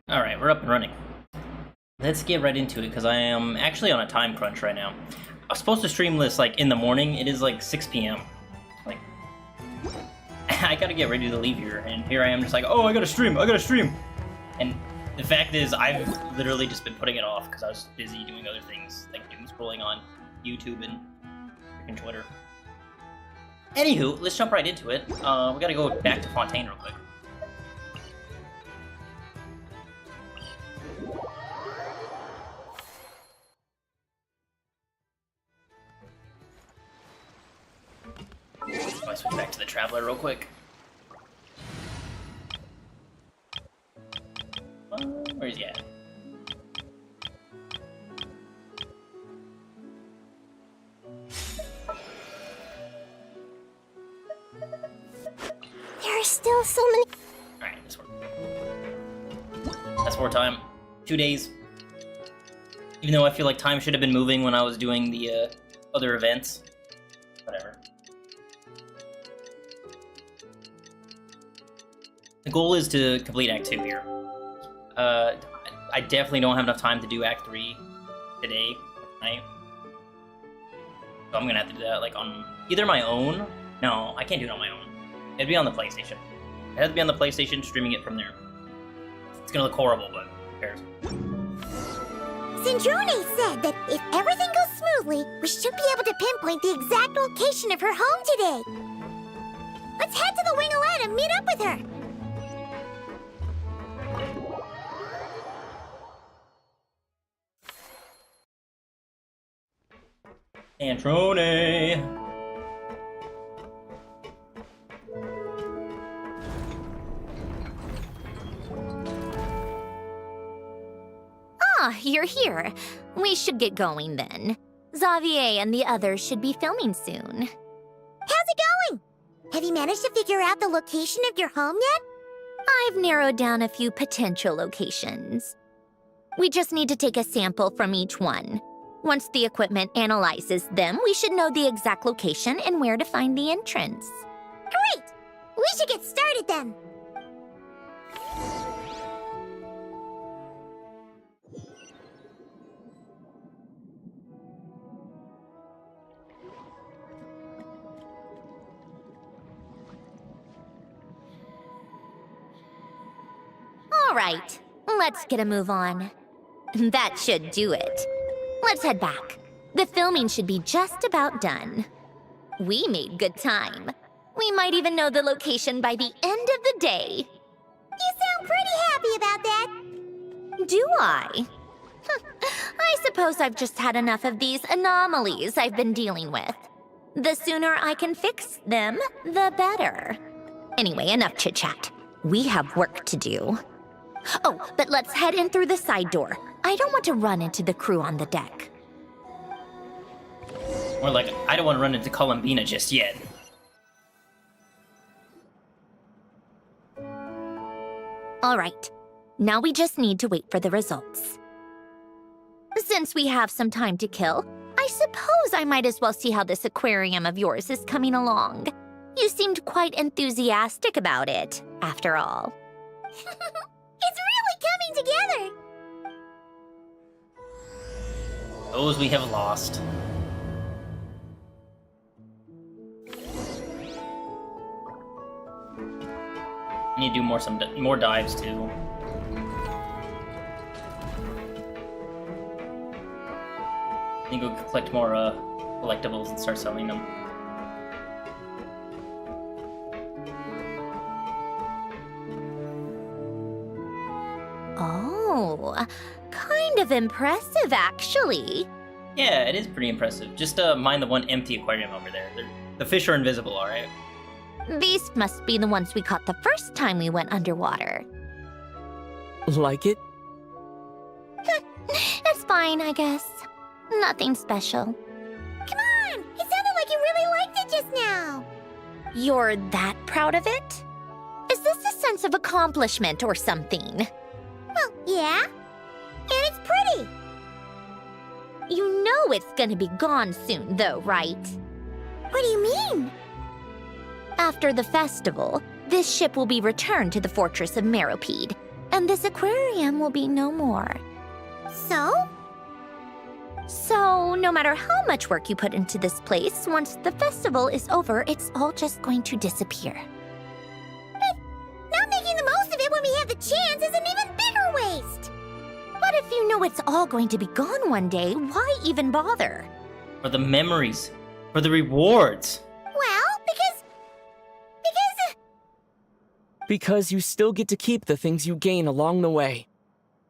Alright, we're up and running. Let's get right into it, because I am actually on a time crunch right now. I was supposed to stream this, like, in the morning. It is, like, 6 p.m. Like, I gotta get ready to leave here, and here I am just like, oh, I gotta stream! And the fact is, I've literally just been putting it off, because I was busy doing other things, like doom scrolling on YouTube and freaking Twitter. Anywho, let's jump right into it. We gotta go back to Fontaine real quick. I switch back to the Traveler real quick. Where is he at? There are still so many. Alright, this works. That's more time. 2 days. Even though I feel like time should have been moving when I was doing the other events. Whatever. The goal is to complete Act 2 here. I definitely don't have enough time to do Act 3 today, tonight. So I'm gonna have to do that, like, on either my own. No, I can't do it on my own. It'd be on the PlayStation. It has to be on the PlayStation, streaming it from there. It's gonna look horrible, but who cares? Sandrone said that if everything goes smoothly, we should be able to pinpoint the exact location of her home today. Let's head to the Wing-O-Lette and meet up with her. Sandrone! Ah, you're here. We should get going then. Xavier and the others should be filming soon. How's it going? Have you managed to figure out the location of your home yet? I've narrowed down a few potential locations. We just need to take a sample from each one. Once the equipment analyzes them, we should know the exact location and where to find the entrance. Great! We should get started then. All right, let's get a move on. That should do it. Let's head back. The filming should be just about done. We made good time. We might even know the location by the end of the day. You sound pretty happy about that. Do I? I suppose I've just had enough of these anomalies I've been dealing with. The sooner I can fix them, the better. Anyway, enough chit-chat. We have work to do. Oh, but let's head in through the side door. I don't want to run into the crew on the deck. Or like, I don't want to run into Columbina just yet. All right, now we just need to wait for the results. Since we have some time to kill, I suppose I might as well see how this aquarium of yours is coming along. You seemed quite enthusiastic about it, after all. It's really coming together. Those we have lost. I need to do more dives too. I need to go collect more collectibles and start selling them. Oh, kind of impressive, actually. Yeah, it is pretty impressive. Just mind the one empty aquarium over there. The fish are invisible, alright? These must be the ones we caught the first time we went underwater. Like it? It's fine, I guess. Nothing special. Come on! It sounded like you really liked it just now. You're that proud of it? Is this a sense of accomplishment or something? Well, yeah. And it's pretty. You know it's gonna be gone soon, though, right? What do you mean? After the festival, this ship will be returned to the fortress of Meropide, and this aquarium will be no more. So? So, no matter how much work you put into this place, once the festival is over, it's all just going to disappear. But not making the most of it when we have the chance is an even bigger waste! But if you know it's all going to be gone one day, why even bother? For the memories. For the rewards. Well, because Because you still get to keep the things you gain along the way.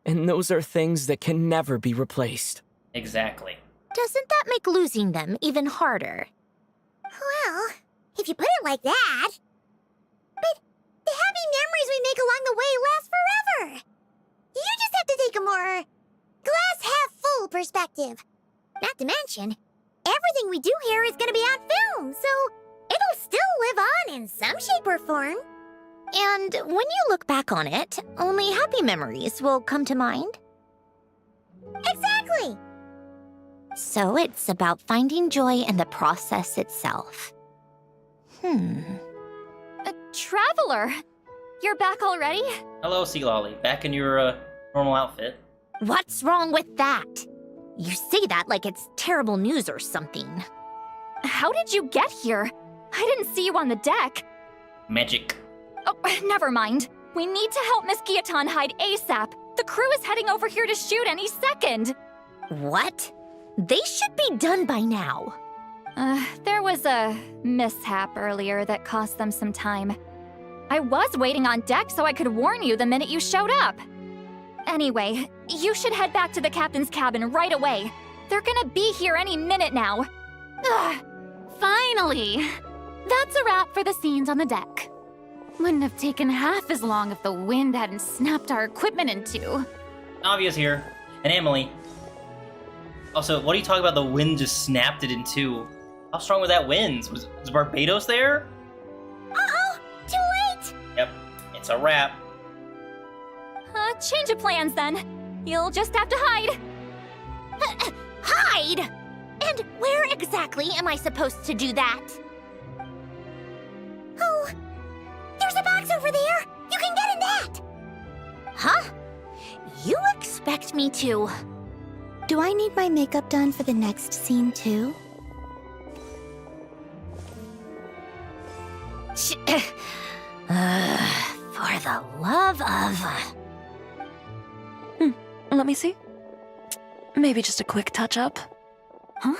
And those are things that can never be replaced. Exactly. Doesn't that make losing them even harder? well, if you put it like that. But the happy memories we make along the way last forever. You just have to take a more glass half full perspective. Not to mention, everything we do here is gonna be on film, so it'll still live on in some shape or form. And when you look back on it, only happy memories will come to mind? Exactly! So it's about finding joy in the process itself. Traveler! You're back already? Hello, Sea Lolly. Back in your normal outfit. What's wrong with that? You say that like it's terrible news or something. How did you get here? I didn't see you on the deck. Magic. Oh, never mind. We need to help Miss Guillotin hide ASAP. The crew is heading over here to shoot any second. What? They should be done by now. There was a mishap earlier that cost them some time. I was waiting on deck so I could warn you the minute you showed up. Anyway, you should head back to the captain's cabin right away. They're gonna be here any minute now. Ugh, finally! That's a wrap for the scenes on the deck. Wouldn't have taken half as long if the wind hadn't snapped our equipment in two. Navia's here. And Emily. Also, what are you talking about? The wind just snapped it in two. How strong was that wind? Was Barbados there? Uh-oh! Too late! Yep. It's a wrap. Change of plans then. You'll just have to hide. Hide! And where exactly am I supposed to do that? Oh, there's a box over there! You can get in that! Huh? You expect me to... Do I need my makeup done for the next scene too? For the love of... Let me see. Maybe just a quick touch-up. Huh?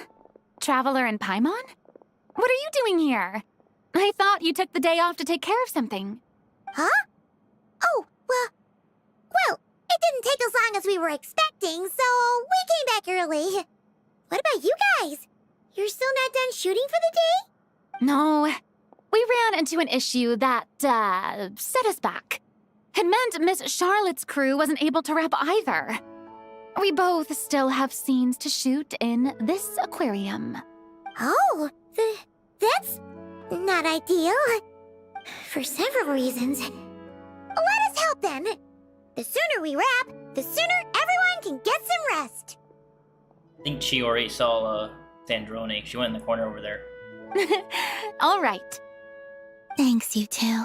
Traveler and Paimon? What are you doing here? I thought you took the day off to take care of something. Huh? Oh, well, it didn't take as long as we were expecting, so we came back early. What about you guys? You're still not done shooting for the day? No, we ran into an issue that, set us back. It meant Miss Charlotte's crew wasn't able to wrap either. We both still have scenes to shoot in this aquarium. Oh, that's not ideal. For several reasons. Let us help then. The sooner we wrap, the sooner everyone can get some rest. I think she already saw Sandrone. She went in the corner over there. All right. Thanks, you two.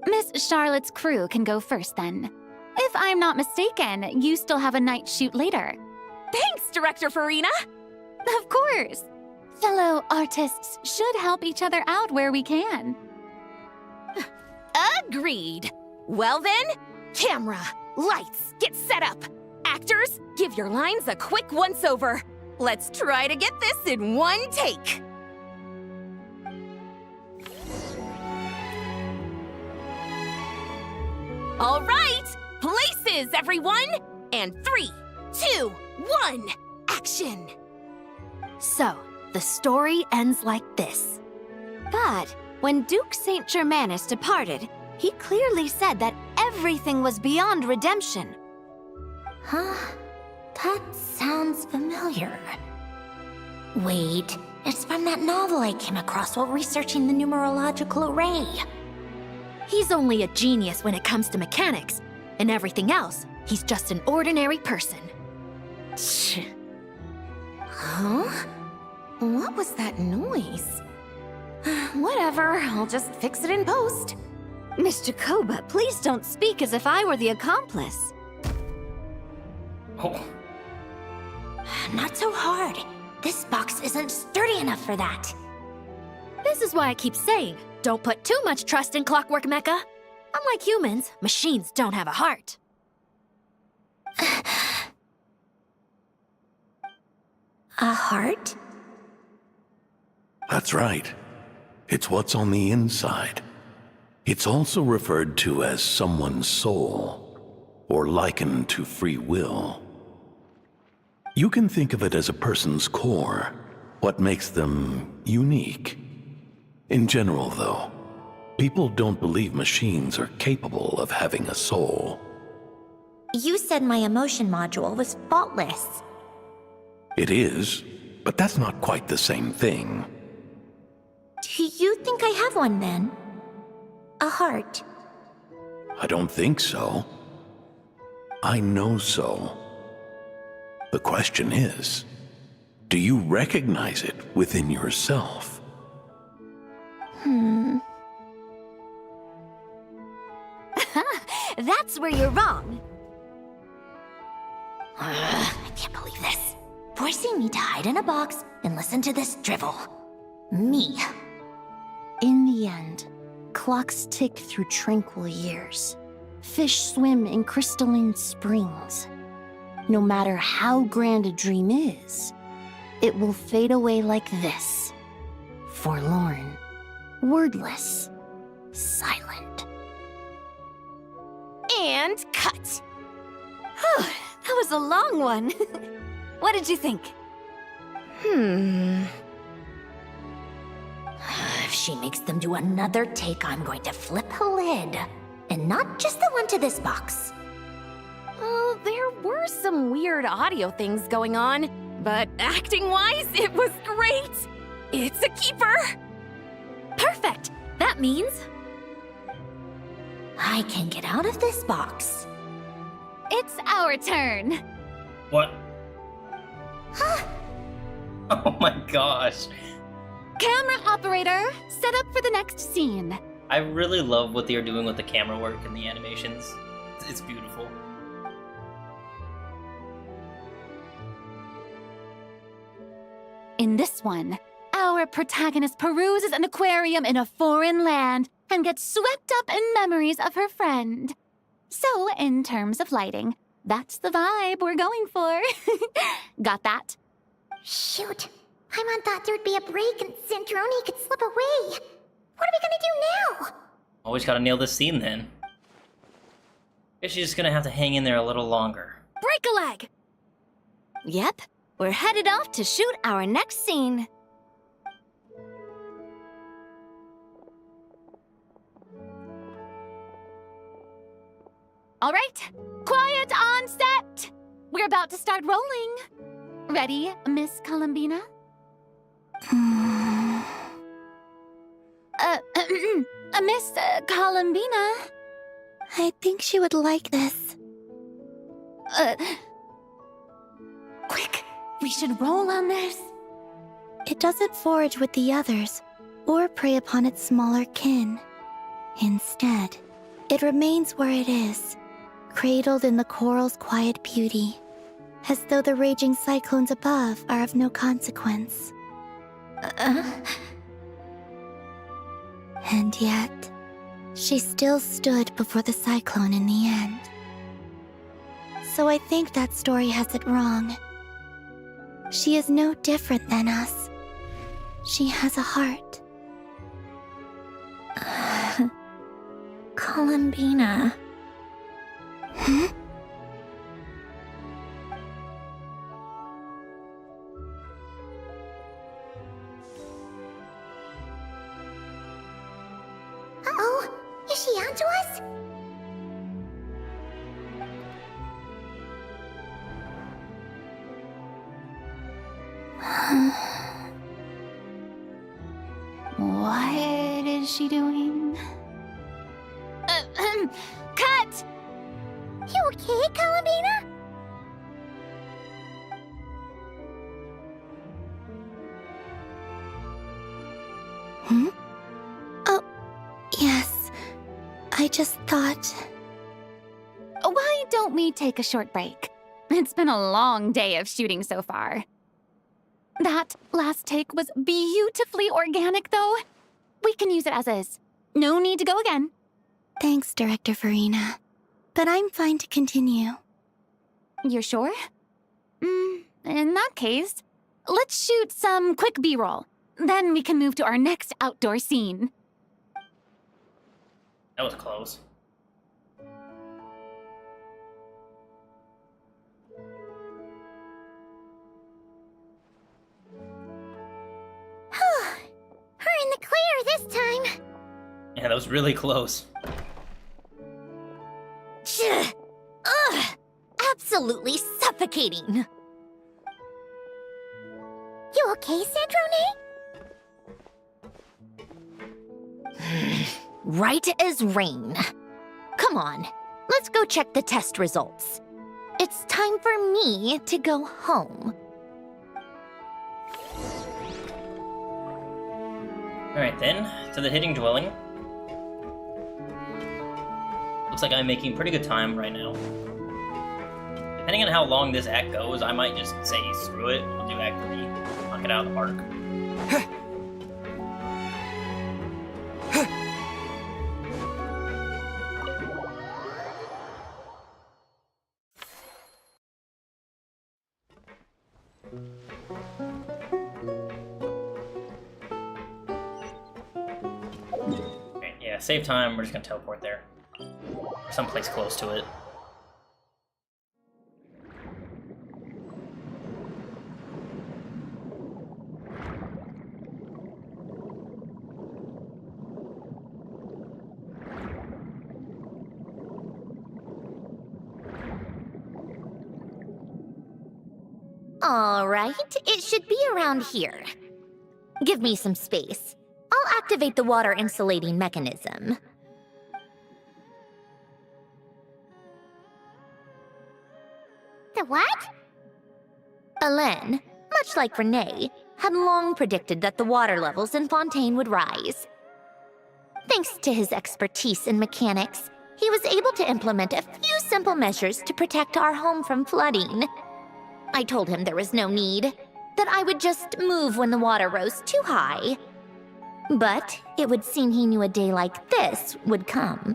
Miss Charlotte's crew can go first then. If I'm not mistaken, you still have a night shoot later. Thanks, Director Furina! Of course. Fellow artists should help each other out where we can. Agreed. Well then, camera, lights, get set up. Actors, give your lines a quick once-over. Let's try to get this in one take. All right, places, everyone! And 3, 2, 1, action! So, the story ends like this. But when Duke Saint Germanus departed, he clearly said that everything was beyond redemption. Huh? That sounds familiar. Wait, it's from that novel I came across while researching the numerological array. He's only a genius when it comes to mechanics, and everything else, he's just an ordinary person. Huh? What was that noise? Whatever, I'll just fix it in post. Mr. Koba, please don't speak as if I were the accomplice. Oh, Not so hard. This box isn't sturdy enough for that. This is why I keep saying, don't put too much trust in Clockwork Mecha. Unlike humans, machines don't have a heart. A heart? That's right. It's what's on the inside. It's also referred to as someone's soul, or likened to free will. You can think of it as a person's core, what makes them unique. In general, though, people don't believe machines are capable of having a soul. You said my emotion module was faultless. It is, but that's not quite the same thing. Do you think I have one then? A heart? I don't think so. I know so. The question is, do you recognize it within yourself? That's where you're wrong. I can't believe this. Forcing me to hide in a box and listen to this drivel. Me. In the end, clocks tick through tranquil years. Fish swim in crystalline springs. No matter how grand a dream is, it will fade away like this. Forlorn, wordless, silent. And cut. Whew, that was a long one. What did you think? If she makes them do another take, I'm going to flip a lid. And not just the one to this box. Oh, there were some weird audio things going on, but acting-wise, it was great. It's a keeper. Perfect! That means I can get out of this box. It's our turn. what? Oh my gosh. Camera operator, set up for the next scene. I really love what they're doing with the camera work and the animations. It's beautiful. In this one, our protagonist peruses an aquarium in a foreign land and gets swept up in memories of her friend. So, in terms of lighting, that's the vibe we're going for. Got that? Shoot. Paimon thought there would be a break and Sandrone could slip away. What are we gonna do now? Always gotta nail this scene then. Guess she's just gonna have to hang in there a little longer. break a leg! Yep, we're headed off to shoot our next scene. All right, quiet on set. We're about to start rolling. Ready, Miss Columbina? Miss Columbina? I think she would like this. Quick, we should roll on this. It doesn't forage with the others, or prey upon its smaller kin. Instead, it remains where it is, cradled in the coral's quiet beauty, as though the raging cyclones above are of no consequence. And yet, she still stood before the cyclone in the end. So I think that story has it wrong. She is no different than us. She has a heart. Columbina. Uh-oh, is she onto us? What is she doing? Cut! You okay, Columbina? Oh, yes. I just thought... Why don't we take a short break? It's been a long day of shooting so far. That last take was beautifully organic, though. We can use it as is. No need to go again. Thanks, Director Furina. But I'm fine to continue. You're sure? In that case, let's shoot some quick B-roll. Then we can move to our next outdoor scene. That was close. We're in the clear this time. Yeah, that was really close. Ugh! Absolutely suffocating. You okay, Sandrone? Right as rain. Come on, let's go check the test results. It's time for me to go home. Alright then, to the hidden dwelling. Looks like I'm making pretty good time right now. Depending on how long this act goes, I might just say screw it, we'll do Act 3. Knock it out of the park. Okay, yeah, save time, we're just gonna teleport there. Someplace close to it. All right, it should be around here. Give me some space. I'll activate the water insulating mechanism. The what? Alain, much like Renee, had long predicted that the water levels in Fontaine would rise. Thanks to his expertise in mechanics, he was able to implement a few simple measures to protect our home from flooding. I told him there was no need, that I would just move when the water rose too high. But it would seem he knew a day like this would come.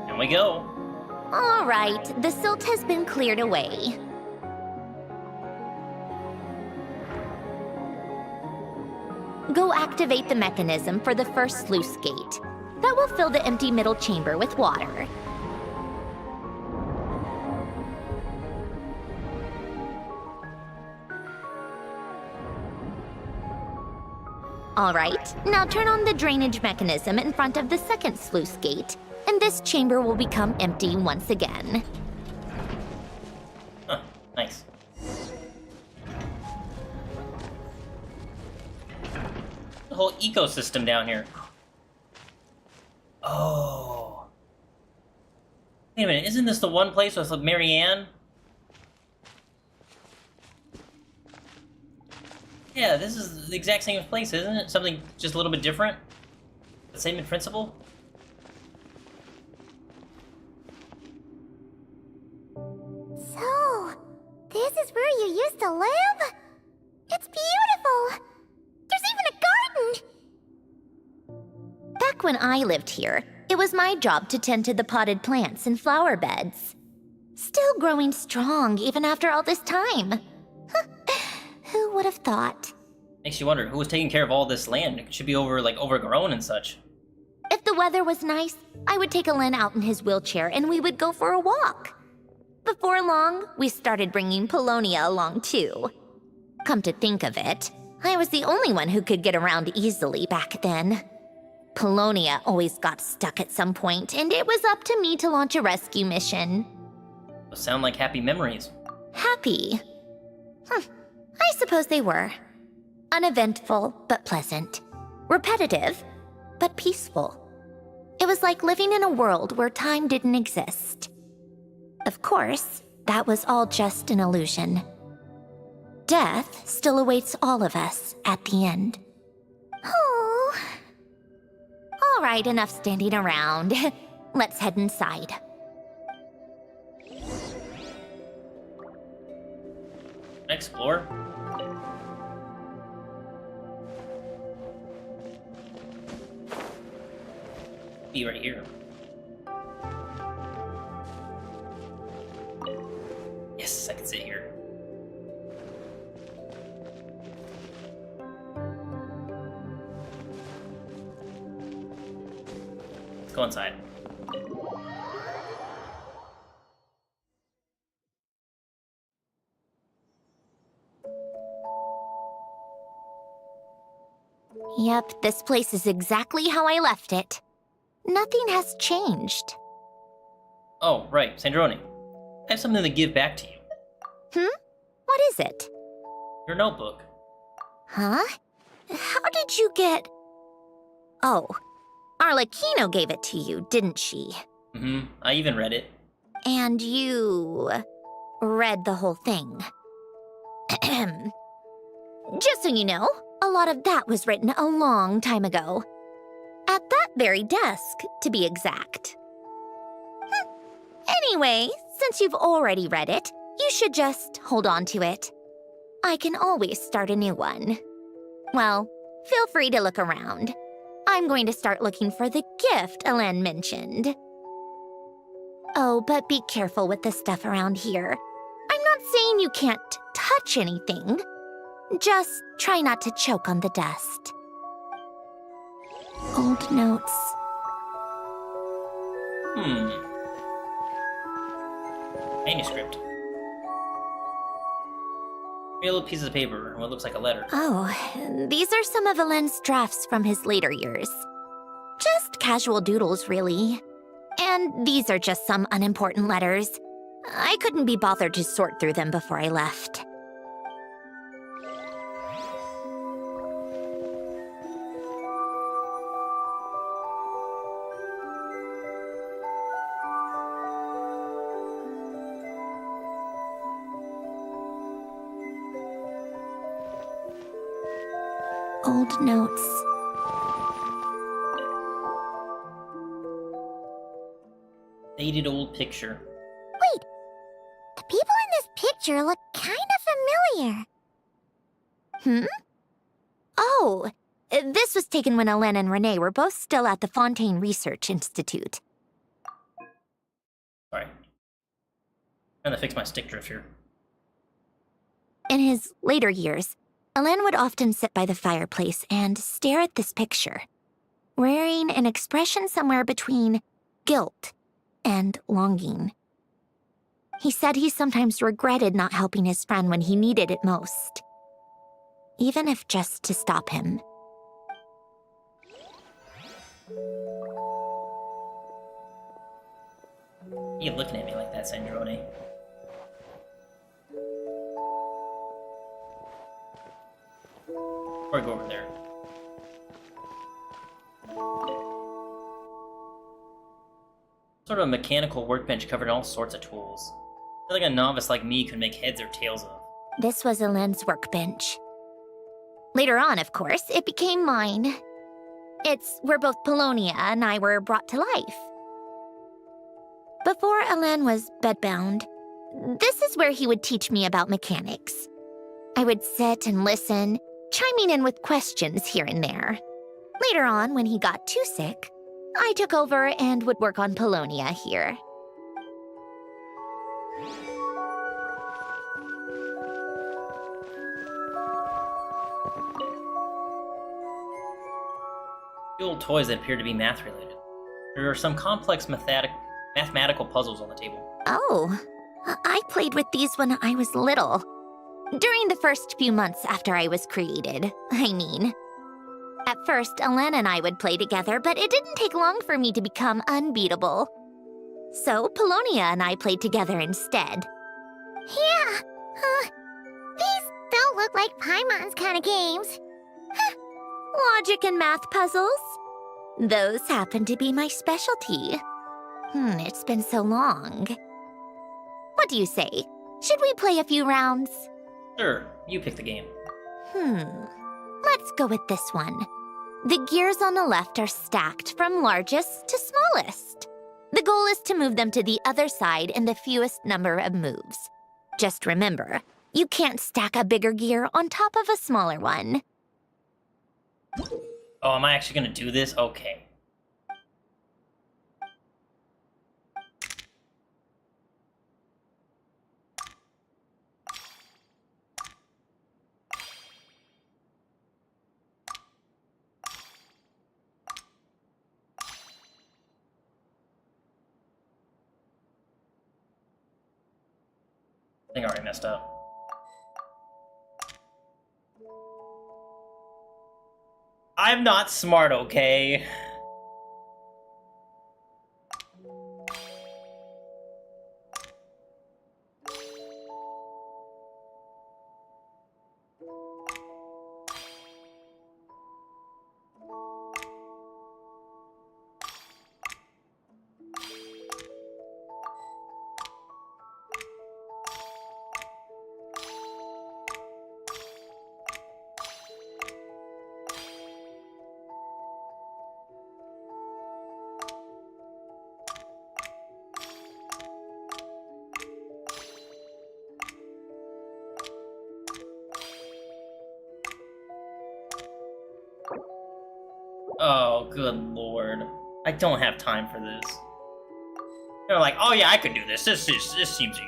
Here we go. All right, the silt has been cleared away. Go activate the mechanism for the first sluice gate. That will fill the empty middle chamber with water. All right, now turn on the drainage mechanism in front of the second sluice gate, and this chamber will become empty once again. Huh, nice. The whole ecosystem down here. Oh. Wait a minute, isn't this the one place with Marianne? Yeah, this is the exact same place, isn't it? Something just a little bit different? The same in principle? So, this is where you used to live? It's beautiful! There's even a garden! Back when I lived here, it was my job to tend to the potted plants and flower beds. Still growing strong even after all this time. Who would have thought? Makes you wonder who was taking care of all this land. It should be overgrown and such. If the weather was nice, I would take Alain out in his wheelchair and we would go for a walk. Before long, we started bringing Polonia along too. Come to think of it, I was the only one who could get around easily back then. Polonia always got stuck at some point, and it was up to me to launch a rescue mission. Those sound like happy memories. Happy? I suppose they were. Uneventful, but pleasant. Repetitive, but peaceful. It was like living in a world where time didn't exist. Of course, that was all just an illusion. Death still awaits all of us at the end. Oh, All right, enough standing around. Let's head inside. Explore? Be right here. Yes, I can sit here. Let's go inside. Yep, this place is exactly how I left it. Nothing has changed. Oh, right, Sandrone. I have something to give back to you. What is it? Your notebook. Huh? How did you get... Oh, Arlecchino gave it to you, didn't she? Mm-hmm. I even read it. And you... read the whole thing. Just so you know, a lot of that was written a long time ago. At that very desk, to be exact. Anyway, since you've already read it, you should just hold on to it. I can always start a new one. Well, feel free to look around. I'm going to start looking for the gift Elen mentioned. Oh, but be careful with the stuff around here. I'm not saying you can't touch anything. Just try not to choke on the dust. Old notes. Manuscript. Three little pieces of paper, and what looks like a letter. Oh, these are some of Elen's drafts from his later years. Just casual doodles, really. And these are just some unimportant letters. I couldn't be bothered to sort through them before I left. Old notes. Faded old picture. Wait, the people in this picture look kind of familiar. Oh, this was taken when Elen and Renee were both still at the Fontaine Research Institute. Sorry. Trying to fix my stick drift here. In his later years, Elen would often sit by the fireplace and stare at this picture, wearing an expression somewhere between guilt and longing. He said he sometimes regretted not helping his friend when he needed it most, even if just to stop him. Why are you looking at me like that, Sandrone? Or go over there. Sort of a mechanical workbench covered in all sorts of tools. I feel like a novice like me could make heads or tails of. This was Elen's workbench. Later on, of course, it became mine. It's where both Polonia and I were brought to life. Before Elen was bedbound, this is where he would teach me about mechanics. I would sit and listen, chiming in with questions here and there. Later on, when he got too sick, I took over and would work on Polonia here. The old toys that appear to be math-related. There are some complex mathematical puzzles on the table. Oh, I played with these when I was little. During the first few months after I was created, I mean. At first, Elen and I would play together, but it didn't take long for me to become unbeatable. So, Polonia and I played together instead. Yeah, these don't look like Paimon's kind of games. Logic and math puzzles? Those happen to be my specialty. It's been so long. What do you say? Should we play a few rounds? Sure, you pick the game. Let's go with this one. The gears on the left are stacked from largest to smallest. The goal is to move them to the other side in the fewest number of moves. Just remember, you can't stack a bigger gear on top of a smaller one. Oh, am I actually gonna do this? Okay. I think I already messed up. I'm not smart, okay? Oh, good lord. I don't have time for this. They're like, oh yeah, I could do this. This seems easy.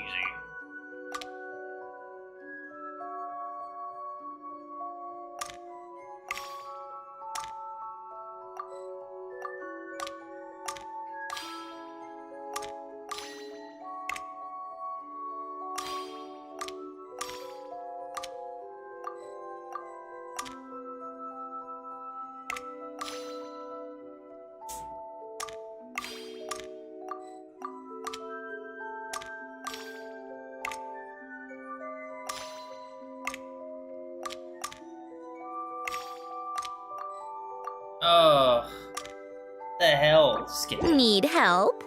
Oh, the hell? Skip it. Need help?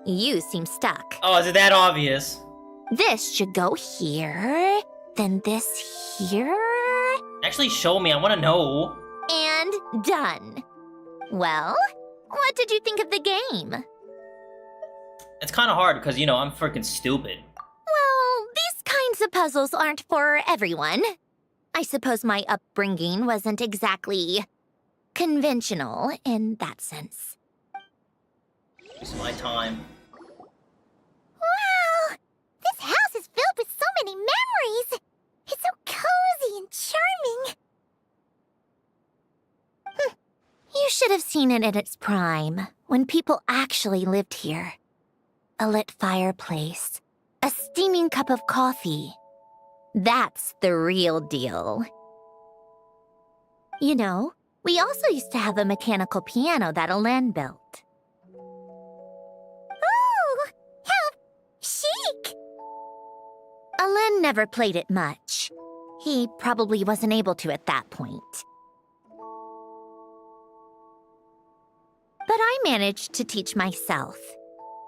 You seem stuck. Oh, is it that obvious? This should go here, then this here, Actually, show me. I want to know. and done. Well, what did you think of the game? It's kind of hard because, you know, I'm freaking stupid. Well, these kinds of puzzles aren't for everyone. I suppose my upbringing wasn't exactly conventional in that sense. It's my time. Wow! This house is filled with so many memories! It's so cozy and charming! You should have seen it in its prime, when people actually lived here. A lit fireplace, a steaming cup of coffee. That's the real deal. You know, we also used to have a mechanical piano that Alen built. Oh! How chic! Alen never played it much. He probably wasn't able to at that point. But I managed to teach myself.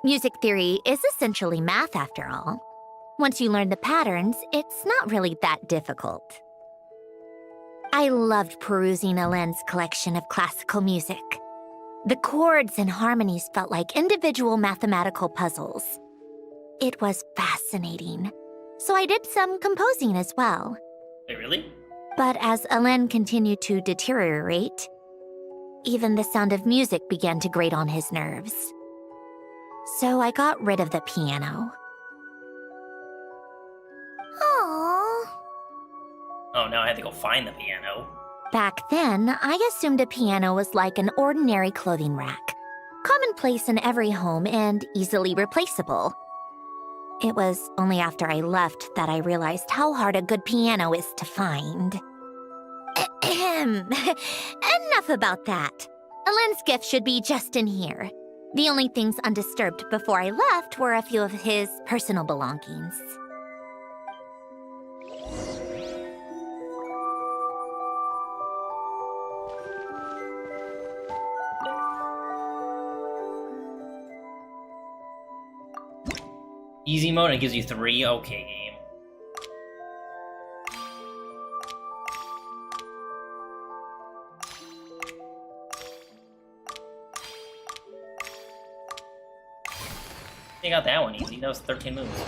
Music theory is essentially math after all. Once you learn the patterns, it's not really that difficult. I loved perusing Alen's collection of classical music. The chords and harmonies felt like individual mathematical puzzles. It was fascinating. So I did some composing as well. Wait, really? But as Alen continued to deteriorate, even the sound of music began to grate on his nerves. So I got rid of the piano. Aww. Oh, now I have to go find the piano. Back then, I assumed a piano was like an ordinary clothing rack, commonplace in every home and easily replaceable. It was only after I left that I realized how hard a good piano is to find. Enough about that. Alen's gift should be just in here. The only things undisturbed before I left were a few of his personal belongings. Easy mode, it gives you 3. Okay, game. You got that one easy. That was 13 moves.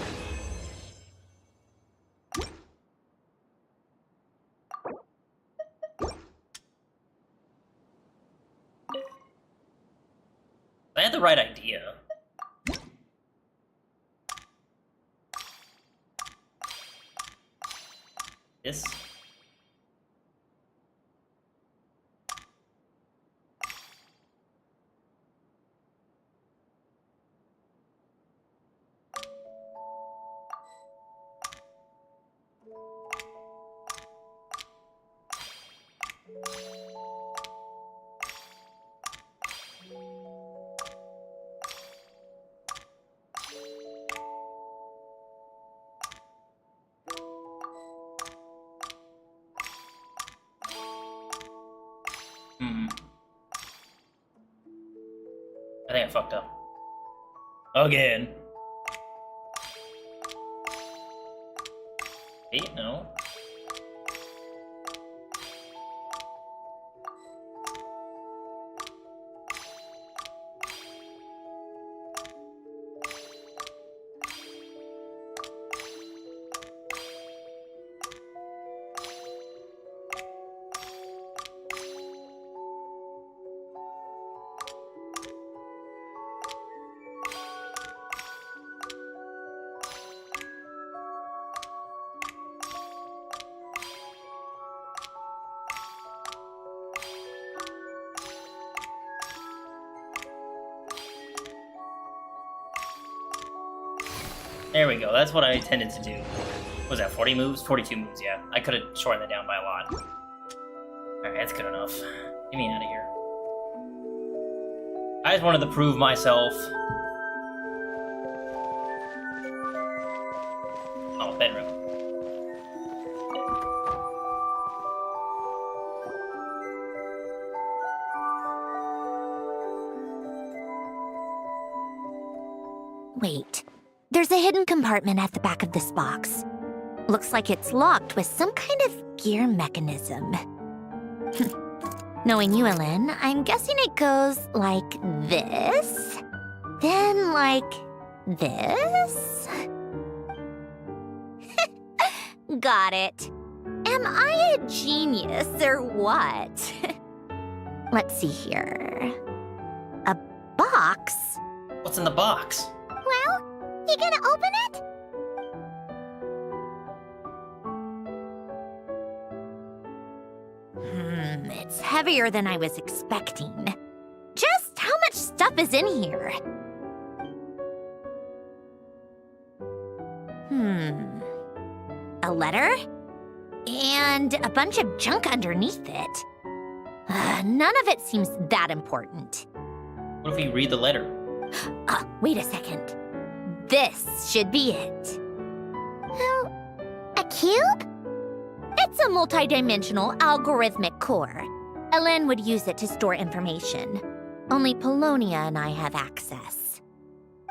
I had the right idea. This. I think I fucked up. Again. Wait, no. There we go, that's what I intended to do. What was that, 40 moves? 42 moves, yeah. I could have shortened that down by a lot. Alright, that's good enough. Get me out of here. I just wanted to prove myself. Oh, bedroom. Wait. There's a hidden compartment at the back of this box. Looks like it's locked with some kind of gear mechanism. Knowing you, Ellen, I'm guessing it goes like this, then like this. Got it. Am I a genius or what? Let's see here. A box? What's in the box? Well, you gonna open it? It's heavier than I was expecting. Just how much stuff is in here? A letter? And a bunch of junk underneath it. None of it seems that important. What if we read the letter? Wait a second. This should be it. Oh, a cube? It's a multidimensional algorithmic core. Ellen would use it to store information. Only Polonia and I have access.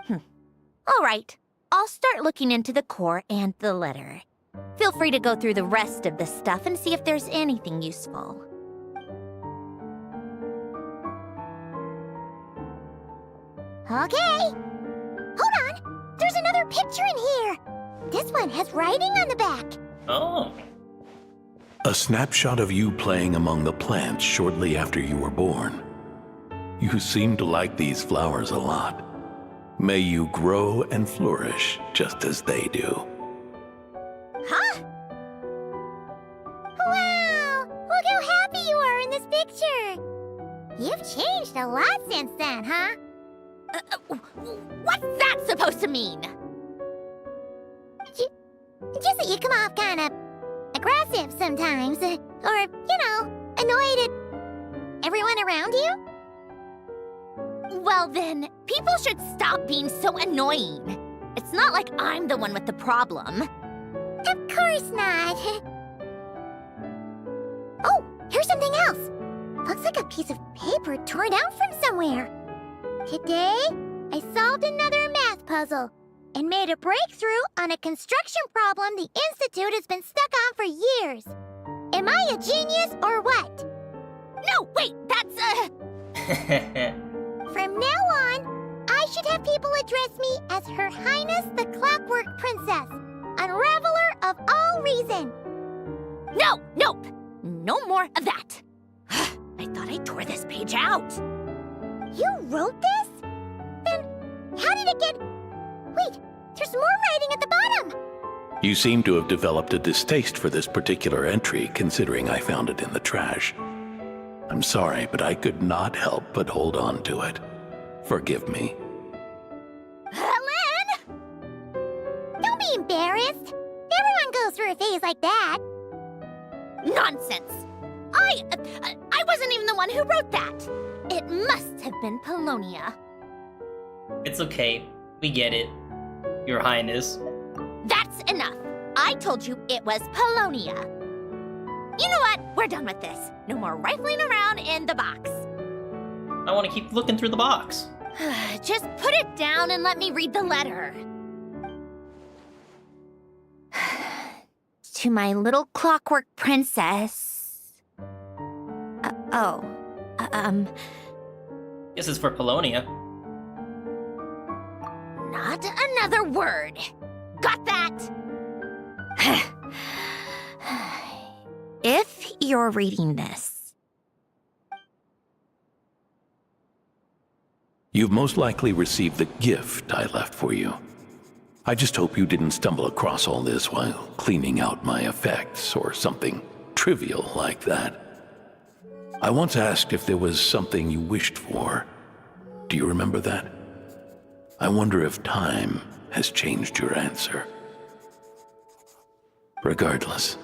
All right, I'll start looking into the core and the letter. Feel free to go through the rest of the stuff and see if there's anything useful. Okay. Hold on. There's another picture in here. This one has writing on the back. Oh. A snapshot of you playing among the plants shortly after you were born. You seem to like these flowers a lot. May you grow and flourish just as they do. Huh? Wow! Look how happy you are in this picture. You've changed a lot since then, huh? What's that supposed to mean? Just that you come off kind of aggressive sometimes. Or, you know, annoyed at everyone around you. Well then, people should stop being so annoying. It's not like I'm the one with the problem. Of course not. Oh, here's something else. Looks like a piece of paper torn out from somewhere. Today, I solved another math puzzle and made a breakthrough on a construction problem the Institute has been stuck on for years. Am I a genius or what? No, wait, that's From now on, I should have people address me as Her Highness the Clockwork Princess, Unraveler of all reason. No, nope. No more of that. I thought I tore this page out. You wrote this? Then how did it get... Wait, there's more writing at the bottom. You seem to have developed a distaste for this particular entry, considering I found it in the trash. I'm sorry, but I could not help but hold on to it. Forgive me. Helen! Don't be embarrassed. Everyone goes through a phase like that. Nonsense. I wasn't even the one who wrote that. It must have been Polonia. It's okay. We get it, Your Highness. That's enough. I told you it was Polonia. You know what? We're done with this. No more rifling around in the box. I want to keep looking through the box. Just put it down and let me read the letter. To my little clockwork princess. This is for Polonia. Not another word. Got that? If you're reading this, You've most likely received the gift I left for you. I just hope you didn't stumble across all this while cleaning out my effects or something trivial like that. I once asked if there was something you wished for. Do you remember that? I wonder if time has changed your answer. Regardless,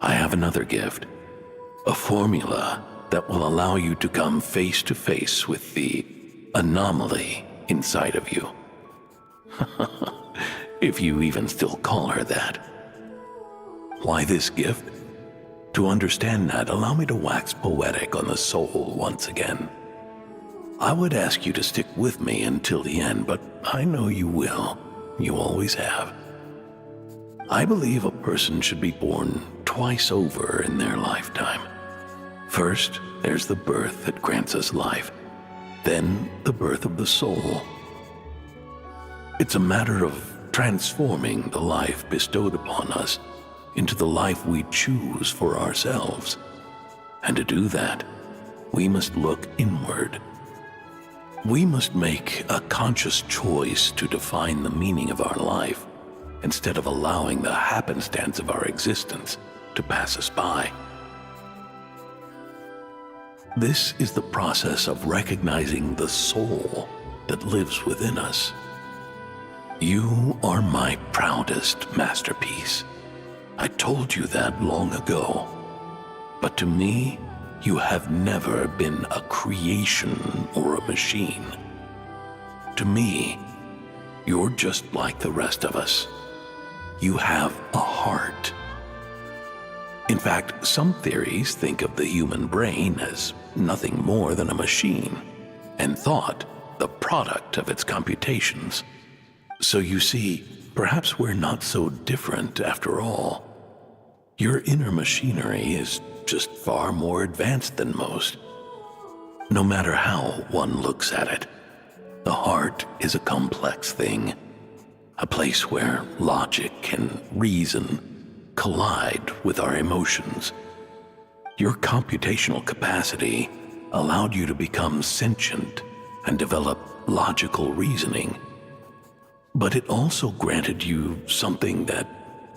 I have another gift. A formula that will allow you to come face to face with the anomaly inside of you. If you even still call her that. Why this gift? To understand that, allow me to wax poetic on the soul once again. I would ask you to stick with me until the end, but I know you will. You always have. I believe a person should be born twice over in their lifetime. First, there's the birth that grants us life. Then, the birth of the soul. It's a matter of transforming the life bestowed upon us into the life we choose for ourselves. And to do that, we must look inward. We must make a conscious choice to define the meaning of our life instead of allowing the happenstance of our existence to pass us by. This is the process of recognizing the soul that lives within us. You are my proudest masterpiece. I told you that long ago. But to me, you have never been a creation or a machine. To me, you're just like the rest of us. You have a heart. In fact, some theories think of the human brain as nothing more than a machine, and thought the product of its computations. So you see, perhaps we're not so different after all. Your inner machinery is just far more advanced than most. No matter how one looks at it, the heart is a complex thing, a place where logic and reason collide with our emotions. Your computational capacity allowed you to become sentient and develop logical reasoning. But it also granted you something that,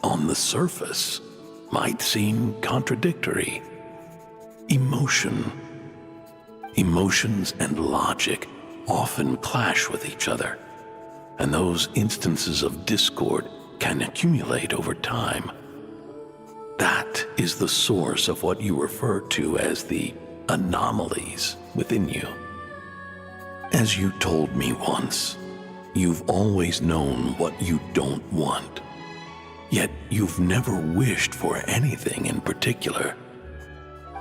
on the surface, might seem contradictory. Emotion. Emotions and logic often clash with each other, and those instances of discord can accumulate over time. That is the source of what you refer to as the anomalies within you. As you told me once, you've always known what you don't want, yet you've never wished for anything in particular.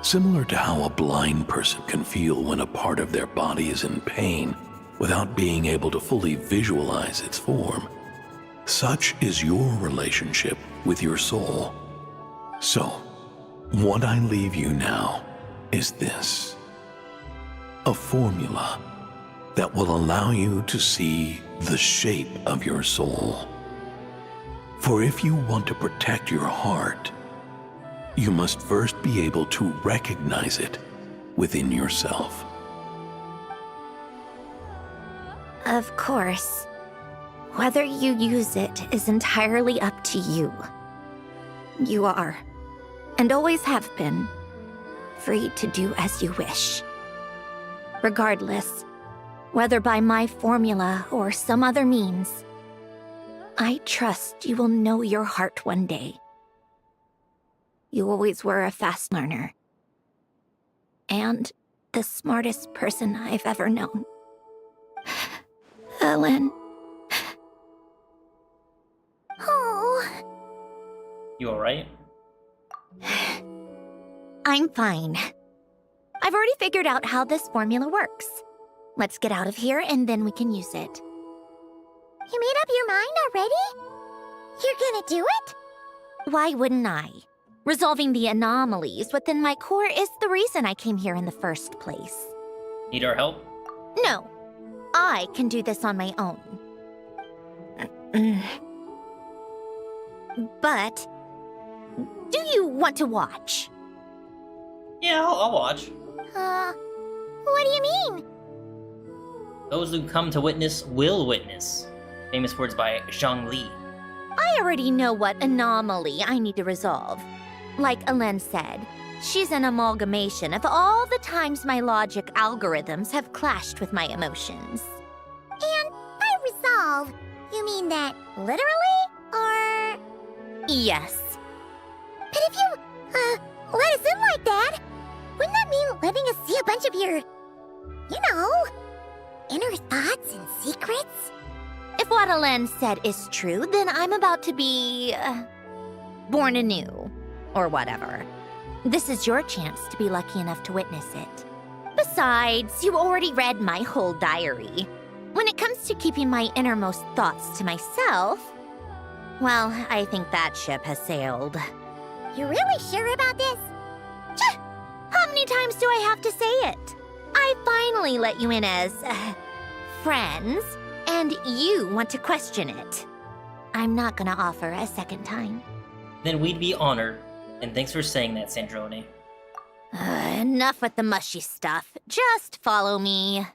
Similar to how a blind person can feel when a part of their body is in pain without being able to fully visualize its form, such is your relationship with your soul. So, what I leave you now is this: a formula that will allow you to see the shape of your soul. For if you want to protect your heart, you must first be able to recognize it within yourself. Of course. Whether you use it is entirely up to you. You are, and always have been, free to do as you wish. Regardless, whether by my formula or some other means, I trust you will know your heart one day. You always were a fast learner, and the smartest person I've ever known. Ellen. Oh. You alright? I'm fine. I've already figured out how this formula works. Let's get out of here and then we can use it. You made up your mind already? You're gonna do it? Why wouldn't I? Resolving the anomalies within my core is the reason I came here in the first place. Need our help? No, I can do this on my own. But, do you want to watch? Yeah, I'll watch. What do you mean? Those who come to witness will witness. Famous words by Zhang Li. I already know what anomaly I need to resolve. Like Alen said, she's an amalgamation of all the times my logic algorithms have clashed with my emotions. And by resolve, you mean that literally? Or... Yes. But if you, let us in like that, wouldn't that mean letting us see a bunch of your, inner thoughts and secrets? If what Alen said is true, then I'm about to be... born anew. Or whatever. This is your chance to be lucky enough to witness it. Besides, you already read my whole diary. When it comes to keeping my innermost thoughts to myself, well, I think that ship has sailed. You're really sure about this? How many times do I have to say it? I finally let you in as... friends, and you want to question it. I'm not gonna offer a second time. Then we'd be honored. And thanks for saying that, Sandrone. Enough with the mushy stuff. Just follow me.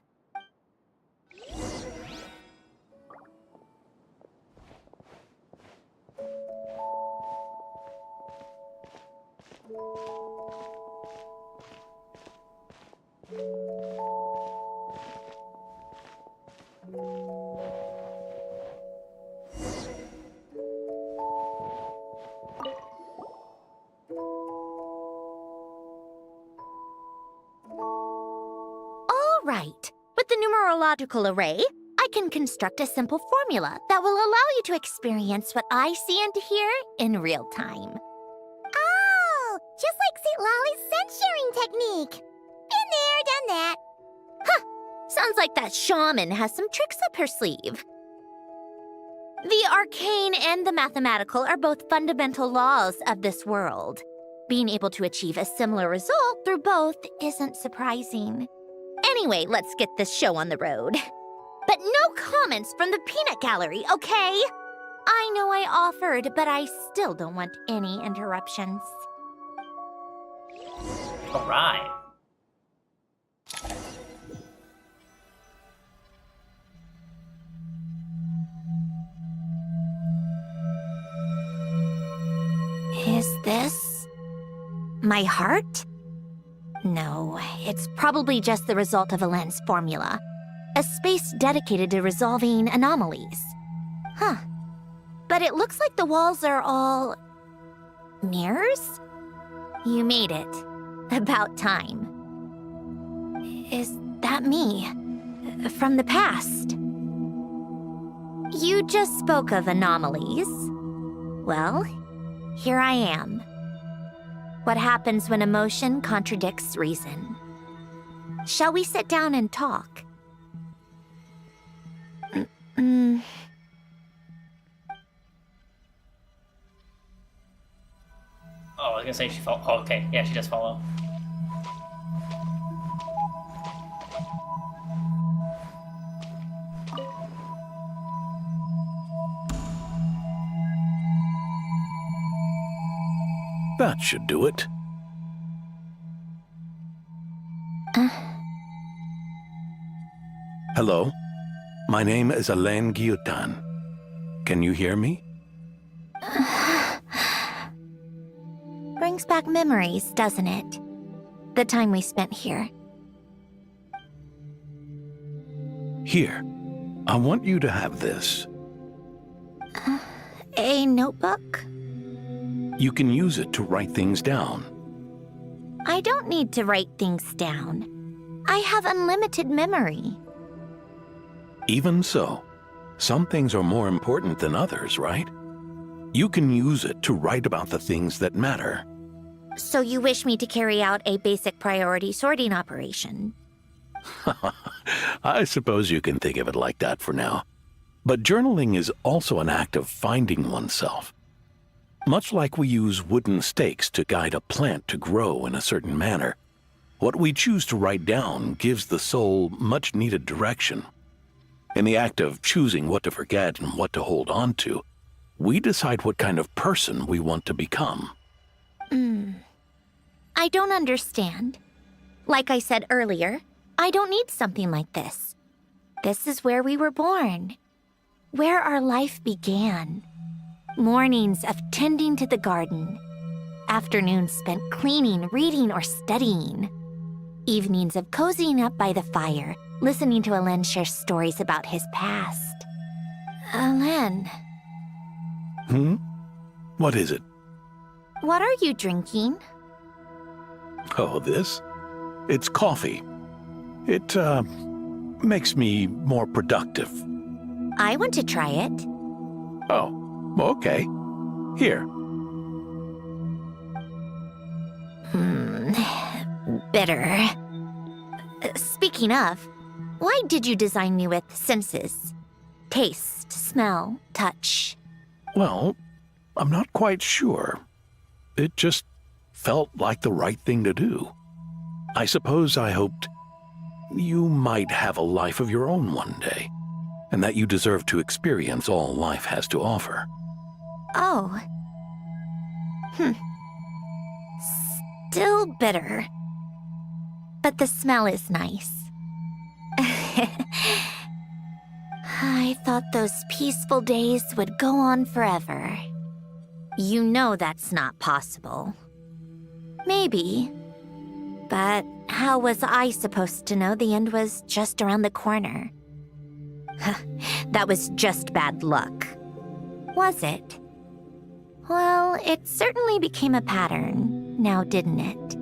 Right. With the numerological array, I can construct a simple formula that will allow you to experience what I see and hear in real time. Oh, just like St. Lolly's scent-sharing technique. Been there, done that. Huh. Sounds like that shaman has some tricks up her sleeve. The arcane and the mathematical are both fundamental laws of this world. Being able to achieve a similar result through both isn't surprising. Anyway, let's get this show on the road. But no comments from the peanut gallery, okay? I know I offered, but I still don't want any interruptions. Alright. Is this my heart? No, it's probably just the result of Alen's formula. A space dedicated to resolving anomalies. Huh. But it looks like the walls are all... mirrors? You made it. About time. Is that me? From the past? You just spoke of anomalies. Well, here I am. What happens when emotion contradicts reason? Shall we sit down and talk? Oh, I was gonna say she fell. Oh, okay. Yeah, she does follow. That should do it. Hello? My name is Alain Guillotin. Can you hear me? Brings back memories, doesn't it? The time we spent here. Here, I want you to have this. A notebook? You can use it to write things down. I don't need to write things down. I have unlimited memory. Even so, some things are more important than others, right? You can use it to write about the things that matter. So you wish me to carry out a basic priority sorting operation? I suppose you can think of it like that for now. But journaling is also an act of finding oneself. Much like we use wooden stakes to guide a plant to grow in a certain manner, what we choose to write down gives the soul much-needed direction. In the act of choosing what to forget and what to hold on to, we decide what kind of person we want to become. I don't understand. Like I said earlier, I don't need something like this. This is where we were born. Where our life began. Mornings of tending to the garden. Afternoons spent cleaning, reading, or studying. Evenings of cozying up by the fire, listening to Alain share stories about his past. Alain. What is it? What are you drinking? Oh, this? It's coffee. It, makes me more productive. I want to try it. Oh, okay. Here. Bitter. Speaking of, why did you design me with senses? Taste, smell, touch. Well, I'm not quite sure. It just felt like the right thing to do. I suppose I hoped you might have a life of your own one day, and that you deserve to experience all life has to offer. Oh. Still bitter. But the smell is nice. I thought those peaceful days would go on forever. You know that's not possible. Maybe. But how was I supposed to know the end was just around the corner? That was just bad luck. Was it? Well, it certainly became a pattern, now didn't it?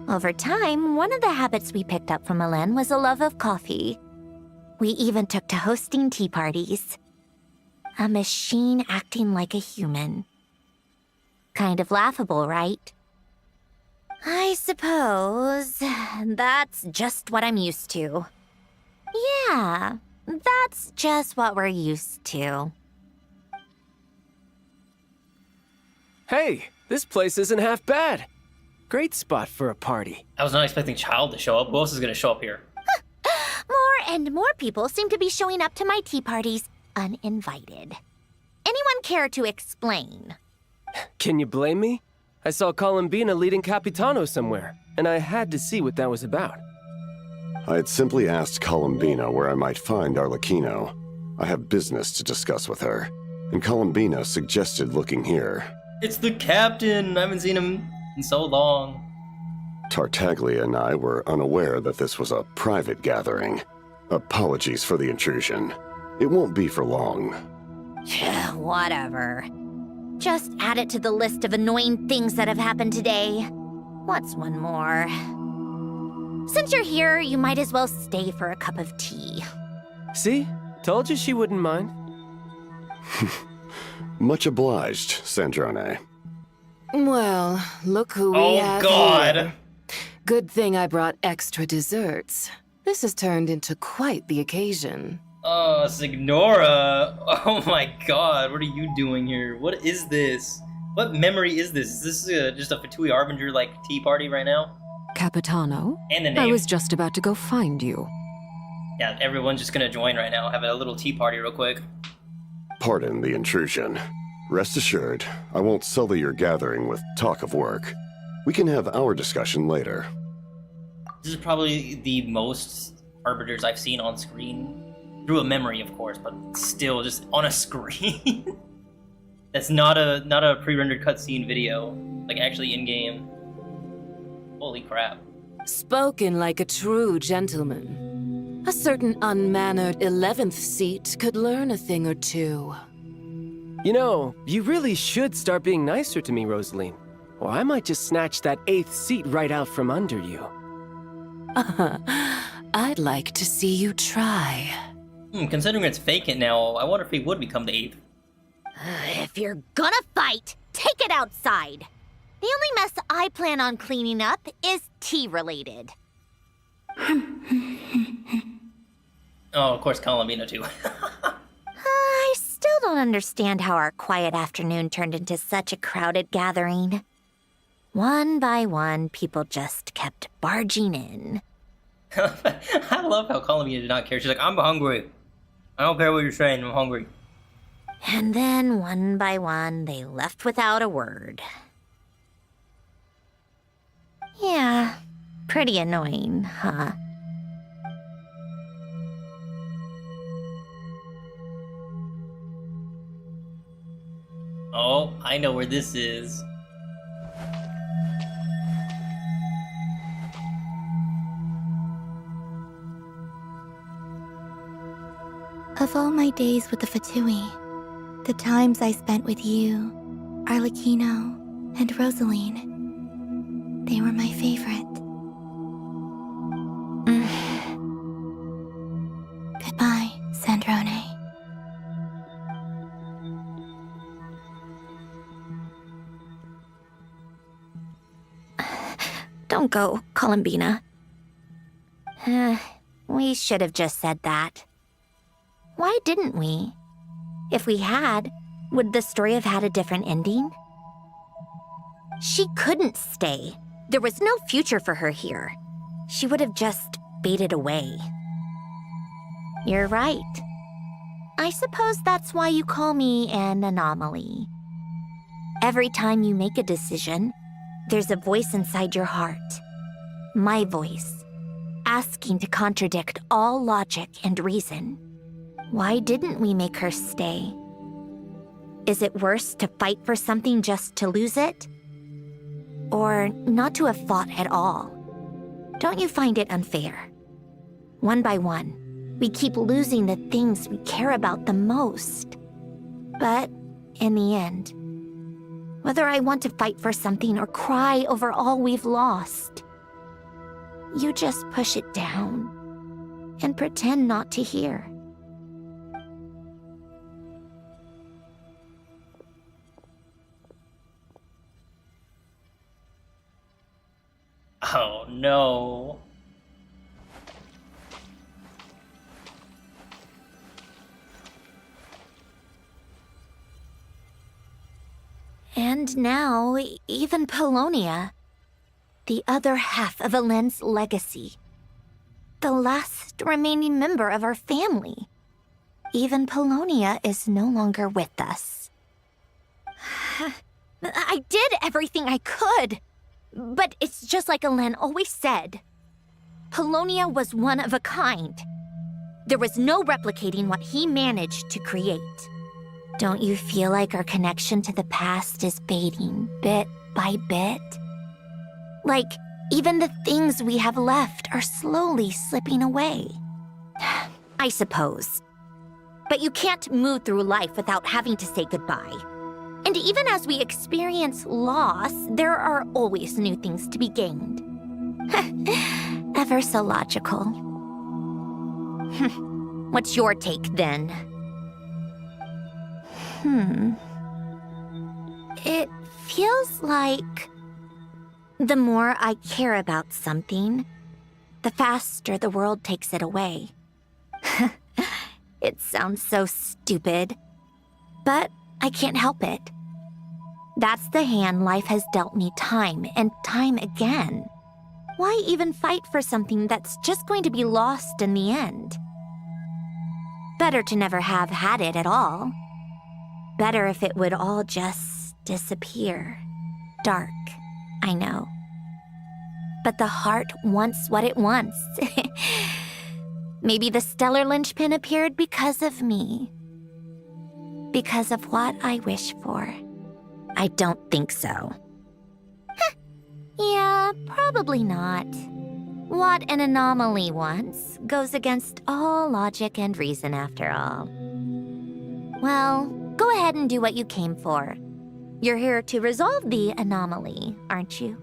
Over time, one of the habits we picked up from Alain was a love of coffee. We even took to hosting tea parties. A machine acting like a human. Kind of laughable, right? I suppose that's just what I'm used to. Yeah, that's just what we're used to. Hey, this place isn't half bad. Great spot for a party. I was not expecting Child to show up. Who else is going to show up here? More and more people seem to be showing up to my tea parties uninvited. Anyone care to explain? Can you blame me? I saw Columbina leading Capitano somewhere, and I had to see what that was about. I had simply asked Columbina where I might find Arlecchino. I have business to discuss with her, and Columbina suggested looking here. It's the captain! I haven't seen him in so long. Tartaglia and I were unaware that this was a private gathering. Apologies for the intrusion. It won't be for long. Whatever. Just add it to the list of annoying things that have happened today. What's one more? Since you're here, you might as well stay for a cup of tea. See? Told you she wouldn't mind. Much obliged, Sandrone. Well, look who we have God! here. Good thing I brought extra desserts. This has turned into quite the occasion. Oh, Signora! Oh my god, what are you doing here? What is this? What memory is this? Is this just a Fatui Arbinger, like, tea party right now? Capitano. And the I name. was just about to go find you. Yeah, everyone's just gonna join right now, have a little tea party real quick. Pardon the intrusion. Rest assured, I won't sully your gathering with talk of work. We can have our discussion later. This is probably the most arbiters I've seen on screen. Through a memory, of course, but still just on a screen. That's not a pre-rendered cutscene video. Like actually in-game. Holy crap. Spoken like a true gentleman. A certain unmannered 11th seat could learn a thing or two. You know, you really should start being nicer to me, Rosaline. Or I might just snatch that 8th seat right out from under you. I'd like to see you try. Considering it's vacant now, I wonder if he would become the 8th. If you're gonna fight, take it outside. The only mess I plan on cleaning up is tea-related. Oh, of course, Columbina too. I still don't understand how our quiet afternoon turned into such a crowded gathering. One by one, people just kept barging in. I love how Columbina did not care. She's like, I'm hungry. I don't care what you're saying, I'm hungry. And then, one by one, they left without a word. Yeah, pretty annoying, huh? Oh, I know where this is. Of all my days with the Fatui, the times I spent with you, Arlecchino, and Rosaline, they were my favorite. Goodbye, Sandrone. Don't go, Columbina. We should have just said that. Why didn't we? If we had, would the story have had a different ending? She couldn't stay. There was no future for her here. She would have just faded away. You're right. I suppose that's why you call me an anomaly. Every time you make a decision, there's a voice inside your heart. My voice, asking to contradict all logic and reason. Why didn't we make her stay? Is it worse to fight for something just to lose it? Or not to have fought at all? Don't you find it unfair? One by one, we keep losing the things we care about the most. But in the end, whether I want to fight for something or cry over all we've lost, you just push it down and pretend not to hear. Oh no. And now, even Polonia, the other half of Elend's legacy, the last remaining member of our family. Even Polonia is no longer with us. I did everything I could, but it's just like Elend always said. Polonia was one of a kind. There was no replicating what he managed to create. Don't you feel like our connection to the past is fading bit by bit? Like, even the things we have left are slowly slipping away. I suppose. But you can't move through life without having to say goodbye. And even as we experience loss, there are always new things to be gained. Ever so logical. What's your take, then? It feels like the more I care about something, the faster the world takes it away. It sounds so stupid, but I can't help it. That's the hand life has dealt me time and time again. Why even fight for something that's just going to be lost in the end? Better to never have had it at all. Better if it would all just disappear. Dark, I know. But the heart wants what it wants. Maybe the stellar linchpin appeared because of me. Because of what I wish for. I don't think so. Yeah, probably not. What an anomaly wants goes against all logic and reason after all. Well, go ahead and do what you came for. You're here to resolve the anomaly, aren't you?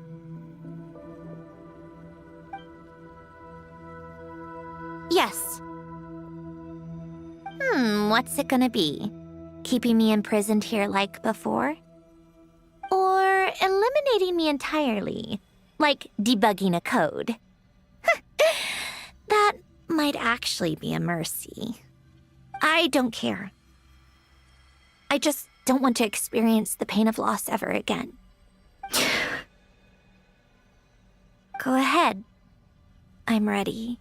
Yes. What's it gonna be? Keeping me imprisoned here like before? Or eliminating me entirely, like debugging a code? That might actually be a mercy. I don't care. I just don't want to experience the pain of loss ever again. Go ahead. I'm ready.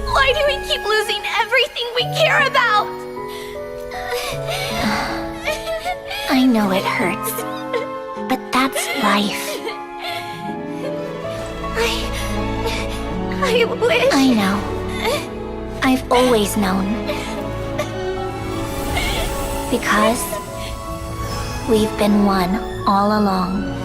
Why do we keep losing everything we care about? I know it hurts, but that's life. I wish... I know. I've always known. Because we've been one all along.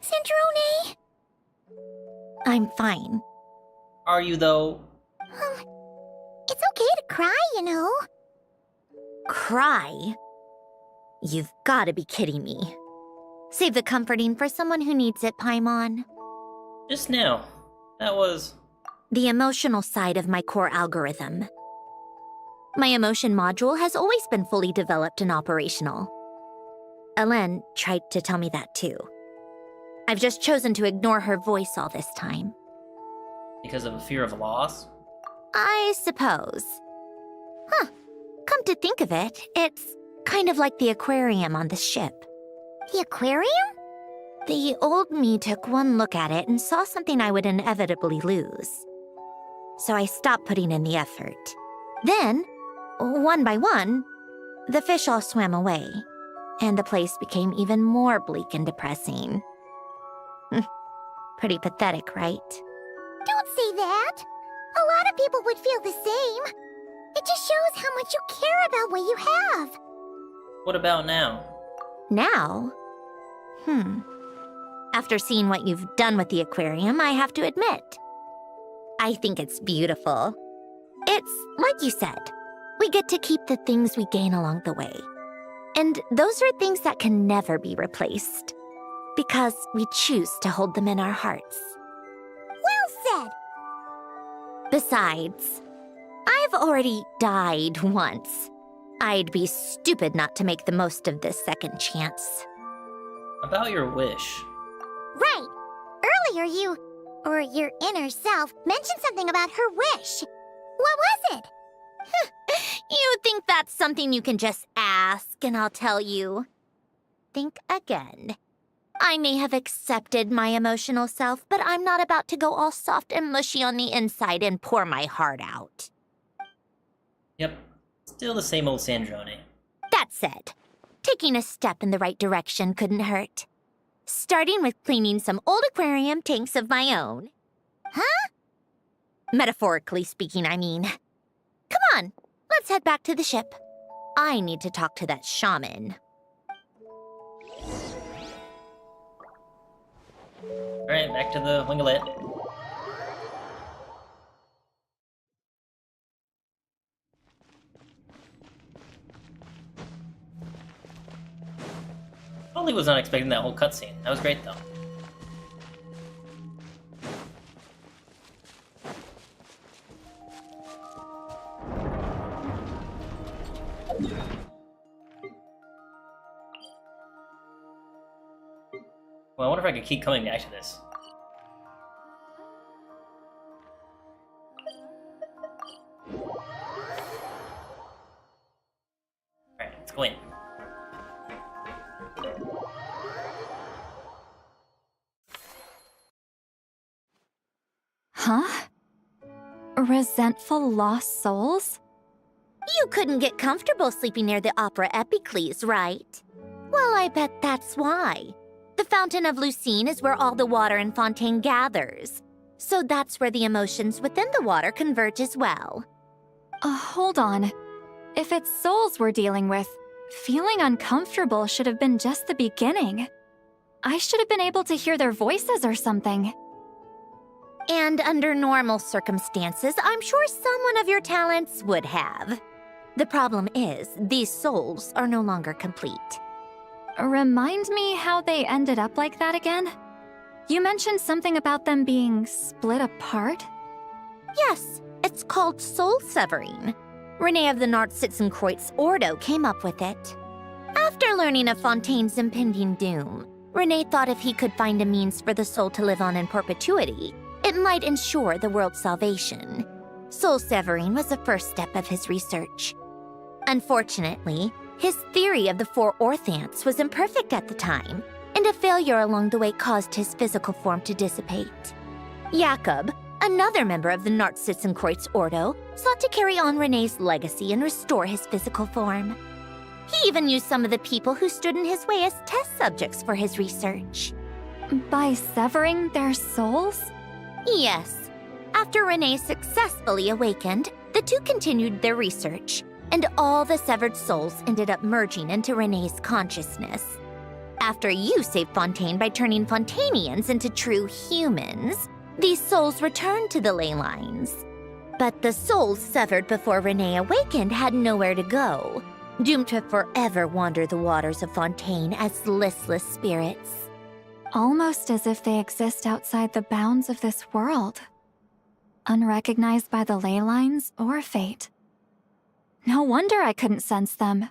Sandrone! I'm fine. Are you, though? It's okay to cry, you know. Cry? You've gotta be kidding me. Save the comforting for someone who needs it, Paimon. Just now. That was... The emotional side of my core algorithm. My emotion module has always been fully developed and operational. Elen tried to tell me that too. I've just chosen to ignore her voice all this time. Because of a fear of loss? I suppose. Come to think of it, it's kind of like the aquarium on the ship. The aquarium? The old me took one look at it and saw something I would inevitably lose. So I stopped putting in the effort. Then, one by one, the fish all swam away, and the place became even more bleak and depressing. Pretty pathetic, right? Don't say that. A lot of people would feel the same. It just shows how much you care about what you have. What about now? Now? After seeing what you've done with the aquarium, I have to admit. I think it's beautiful. It's like you said, we get to keep the things we gain along the way. And those are things that can never be replaced. Because we choose to hold them in our hearts. Well said. Besides, I've already died once. I'd be stupid not to make the most of this second chance. About your wish. Right. Earlier you, or your inner self, mentioned something about her wish. What was it? You think that's something you can just ask and I'll tell you? Think again. I may have accepted my emotional self, but I'm not about to go all soft and mushy on the inside and pour my heart out. Yep. Still the same old Sandrone. That said, taking a step in the right direction couldn't hurt. starting with cleaning some old aquarium tanks of my own. Huh? Metaphorically speaking, I mean. Come on, let's head back to the ship. I need to talk to that shaman. Alright, back to the winglet. Totally was not expecting that whole cutscene. That was great, though. Well, I wonder if I could keep coming back to this. Alright, let's go in. Huh? Resentful lost souls? You couldn't get comfortable sleeping near the Opera Epicles, right? Well, I bet that's why. The Fountain of Lucine is where all the water in Fontaine gathers. So that's where the emotions within the water converge as well. Hold on. If it's souls we're dealing with, feeling uncomfortable should have been just the beginning. I should have been able to hear their voices or something. And under normal circumstances, I'm sure someone of your talents would have. The problem is, these souls are no longer complete. Remind me how they ended up like that again? You mentioned something about them being split apart? Yes, it's called soul severing. Renee of the Nartsitzenkreuz Ordo came up with it. After learning of Fontaine's impending doom, Renee thought if he could find a means for the soul to live on in perpetuity, it might ensure the world's salvation. Soul severing was the first step of his research. Unfortunately, his theory of the four orthants was imperfect at the time, and a failure along the way caused his physical form to dissipate. Jakob, another member of the Nartsitzenkreuz Ordo, sought to carry on Renee's legacy and restore his physical form. He even used some of the people who stood in his way as test subjects for his research. By severing their souls? Yes. After Renee successfully awakened, the two continued their research, and all the severed souls ended up merging into Renee's consciousness. After you saved Fontaine by turning Fontainians into true humans, these souls returned to the ley lines. But the souls severed before Renee awakened had nowhere to go, doomed to forever wander the waters of Fontaine as listless spirits. Almost as if they exist outside the bounds of this world. Unrecognized by the ley lines or fate. No wonder I couldn't sense them.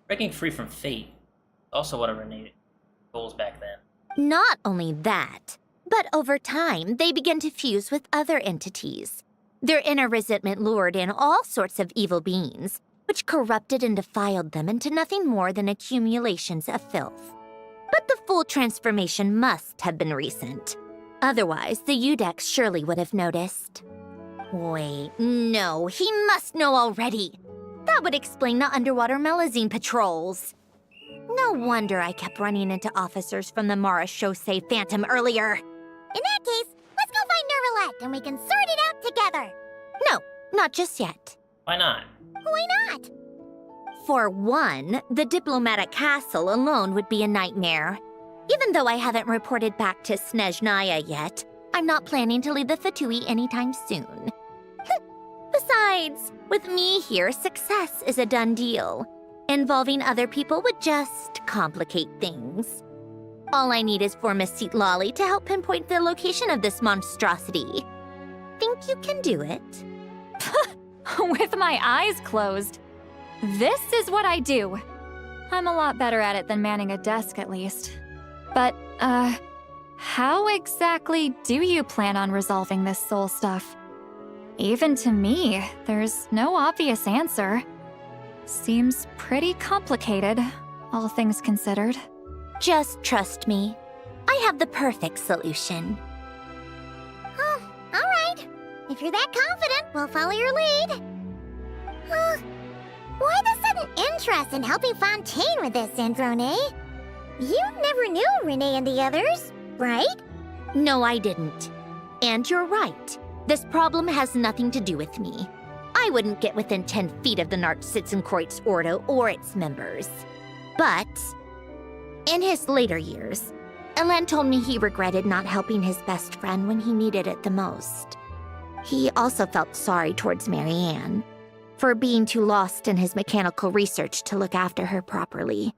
Breaking free from fate. Also what I needed goals back then. Not only that, but over time, they began to fuse with other entities. Their inner resentment lured in all sorts of evil beings, which corrupted and defiled them into nothing more than accumulations of filth. But the full transformation must have been recent. Otherwise, the Udex surely would have noticed. Wait, no, he must know already. That would explain the underwater Melazine patrols. No wonder I kept running into officers from the Mara Chaussee Phantom earlier. In that case, let's go find Nervalette and we can sort it out together. No, not just yet. Why not? Why not? For one, the diplomatic castle alone would be a nightmare. Even though I haven't reported back to Snezhnaya yet, I'm not planning to leave the Fatui anytime soon. Besides, with me here, success is a done deal. Involving other people would just complicate things. All I need is for Miss Seatlolly to help pinpoint the location of this monstrosity. Think you can do it? With my eyes closed. This is what I do. I'm a lot better at it than manning a desk, at least. But, how exactly do you plan on resolving this soul stuff? Even to me, there's no obvious answer. Seems pretty complicated, all things considered. Just trust me. I have the perfect solution. Oh, all right. If you're that confident, we'll follow your lead. Why the sudden interest in helping Fontaine with this, Sandrone? You never knew Renee and the others, right? No, I didn't. And you're right. This problem has nothing to do with me. I wouldn't get within 10 feet of the Nartsitzenkreuz Ordo or its members. But in his later years, Elen told me he regretted not helping his best friend when he needed it the most. He also felt sorry towards Marianne for being too lost in his mechanical research to look after her properly.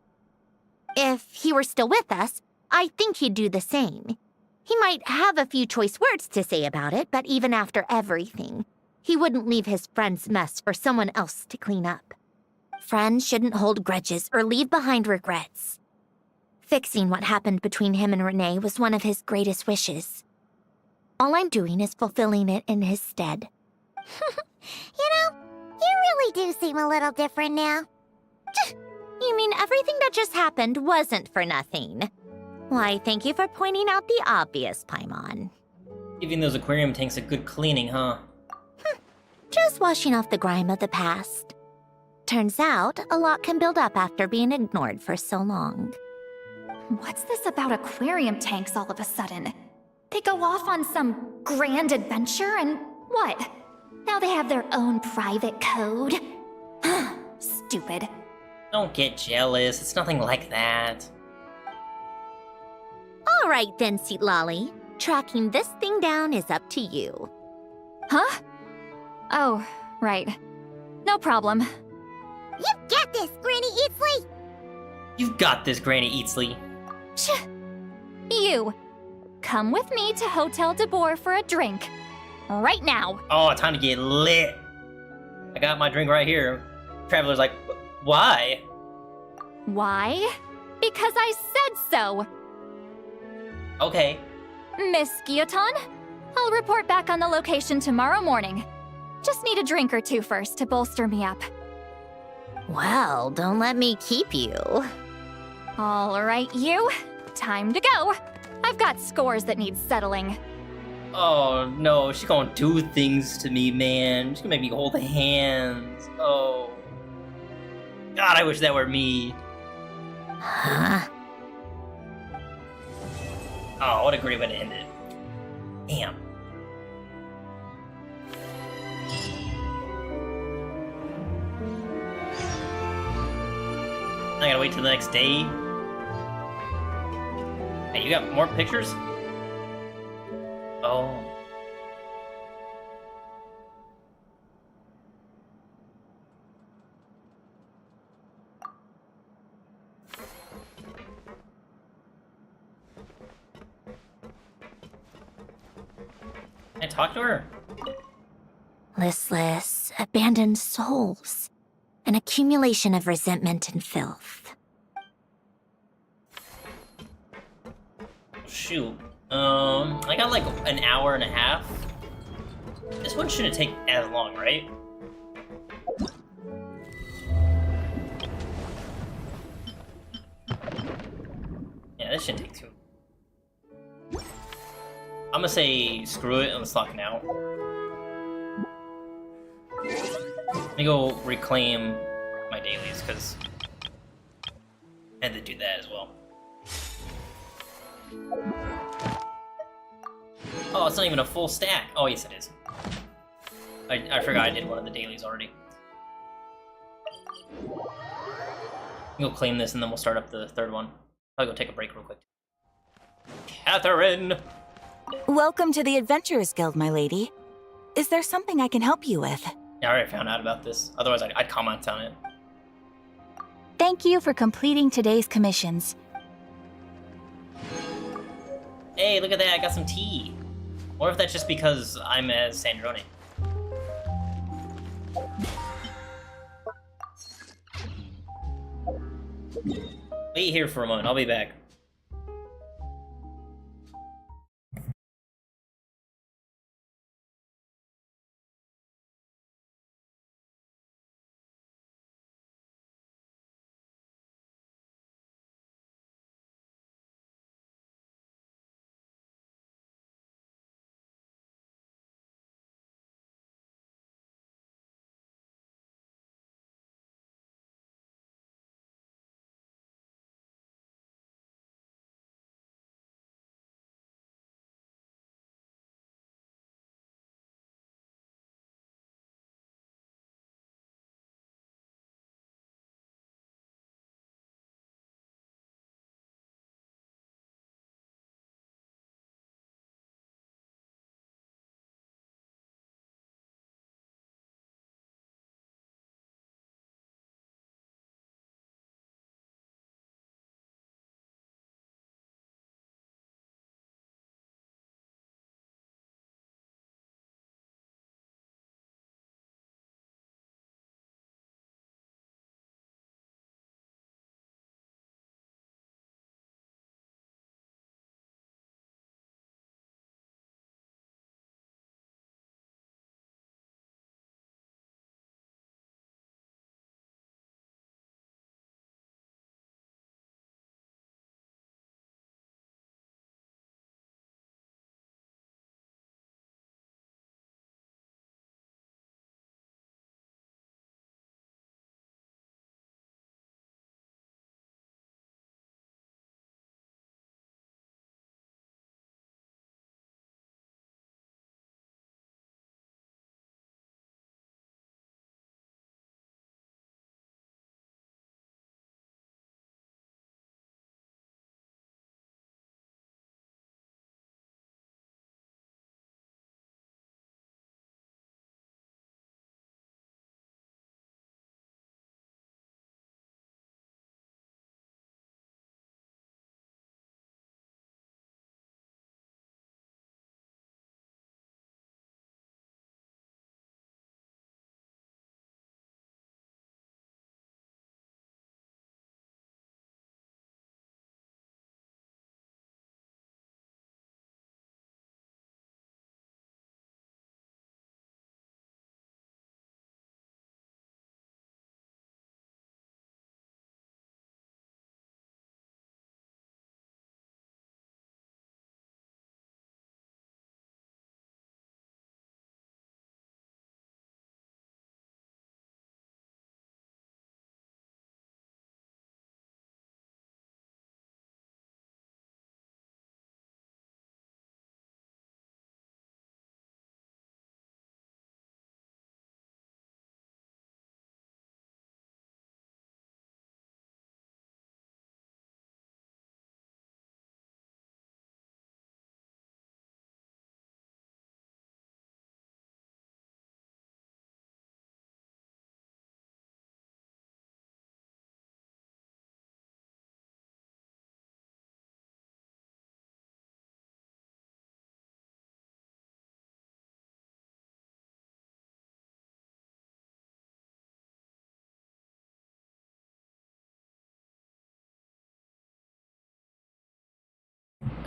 If he were still with us, I think he'd do the same. He might have a few choice words to say about it, but even after everything, he wouldn't leave his friend's mess for someone else to clean up. Friends shouldn't hold grudges or leave behind regrets. Fixing what happened between him and Renee was one of his greatest wishes. All I'm doing is fulfilling it in his stead. You really do seem a little different now. You mean everything that just happened wasn't for nothing? Why, thank you for pointing out the obvious, Paimon. Giving those aquarium tanks a good cleaning, huh? Just washing off the grime of the past. Turns out, a lot can build up after being ignored for so long. What's this about aquarium tanks all of a sudden? They go off on some grand adventure and what? Now they have their own private code? Stupid. Don't get jealous, it's nothing like that. All right then, Seatlolly. Tracking this thing down is up to you. Huh? Oh, right. No problem. You got this, Granny Eatsley! You've got this, Granny Eatsley. You. Come with me to Hotel de Boer for a drink. Right now. Oh, time to get lit. I got my drink right here. Traveler's like, why? Why? Because I said so. Okay. Miss Guillotin, I'll report back on the location tomorrow morning. Just need a drink or two first to bolster me up. Well, don't let me keep you. All right, you. Time to go. I've got scores that need settling. Oh no, she's gonna do things to me, man. She's gonna make me hold hands. Oh. God, I wish that were me. Huh? Oh, what a great way to end it. Damn. I gotta wait till the next day. Hey, you got more pictures? Oh. Can I talk to her? Listless, abandoned souls. An accumulation of resentment and filth. Shoot. I got like an hour and a half. This one shouldn't take as long, right? Yeah, this shouldn't take too. I'm gonna say screw it and let's lock now. Let me go reclaim my dailies because I had to do that as well. Oh, it's not even a full stack. Oh, yes, it is. I forgot I did one of the dailies already. We'll claim this and then we'll start up the third one. I'll go take a break real quick. Catherine! Welcome to the Adventurers Guild, my lady. Is there something I can help you with? Yeah, I already found out about this. Otherwise, I'd comment on it. Thank you for completing today's commissions. Hey, look at that, I got some tea. Or if that's just because I'm as Sandrone. Wait here for a moment, I'll be back.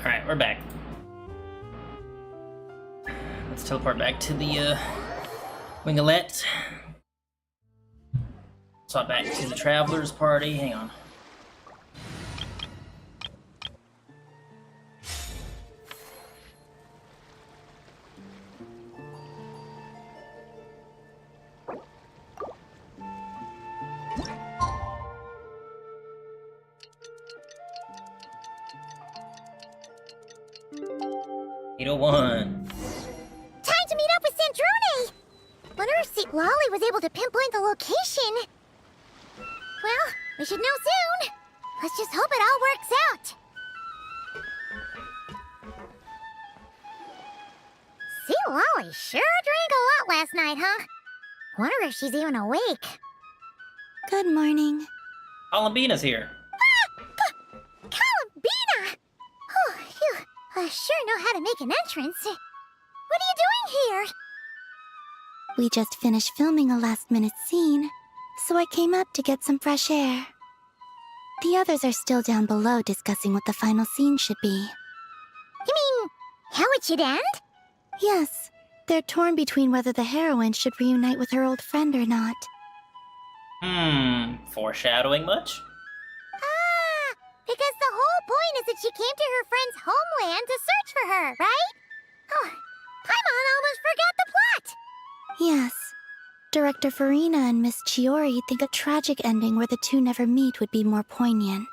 Alright, we're back. Let's teleport back to the Winglet. Swap back to the Traveler's Party. Hang on. One. Time to meet up with Sandrone! Wonder if St. Lolly was able to pinpoint the location. Well, we should know soon. Let's just hope it all works out. St. Lolly sure drank a lot last night, huh? Wonder if she's even awake. Good morning. Columbina's here. Columbina! Oh, phew. I sure know how to make an entrance. What are you doing here? We just finished filming a last-minute scene, so I came up to get some fresh air. The others are still down below discussing what the final scene should be. You mean, how it should end? Yes, they're torn between whether the heroine should reunite with her old friend or not. Foreshadowing much? Because the whole point is that she came to her friend's homeland to search for her, right? Oh, Paimon almost forgot the plot! Yes. Director Furina and Miss Chiori think a tragic ending where the two never meet would be more poignant.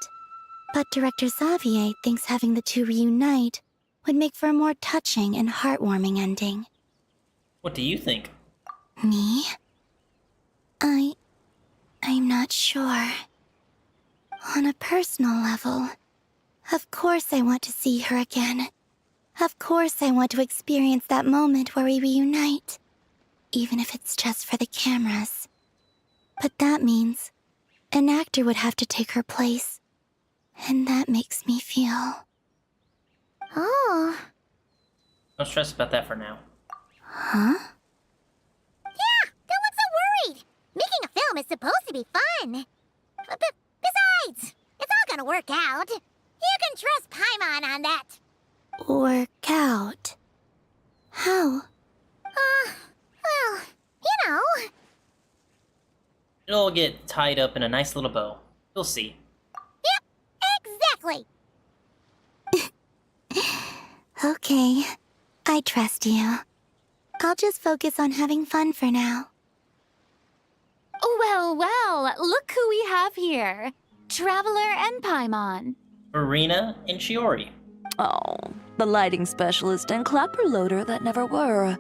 But Director Xavier thinks having the two reunite would make for a more touching and heartwarming ending. What do you think? Me? I'm not sure. On a personal level, of course I want to see her again. Of course I want to experience that moment where we reunite. Even if it's just for the cameras. But that means an actor would have to take her place. And that makes me feel... Oh. Don't stress about that for now. Huh? Yeah, don't look so worried. Making a film is supposed to be fun. But besides, it's all gonna work out. You can trust Paimon on that. Work out? How? Well, you know. It'll all get tied up in a nice little bow. You'll see. Yep, exactly. Okay, I trust you. I'll just focus on having fun for now. Well, look who we have here. Traveler and Paimon. Furina and Chiori. Oh, the lighting specialist and clapper loader that never were.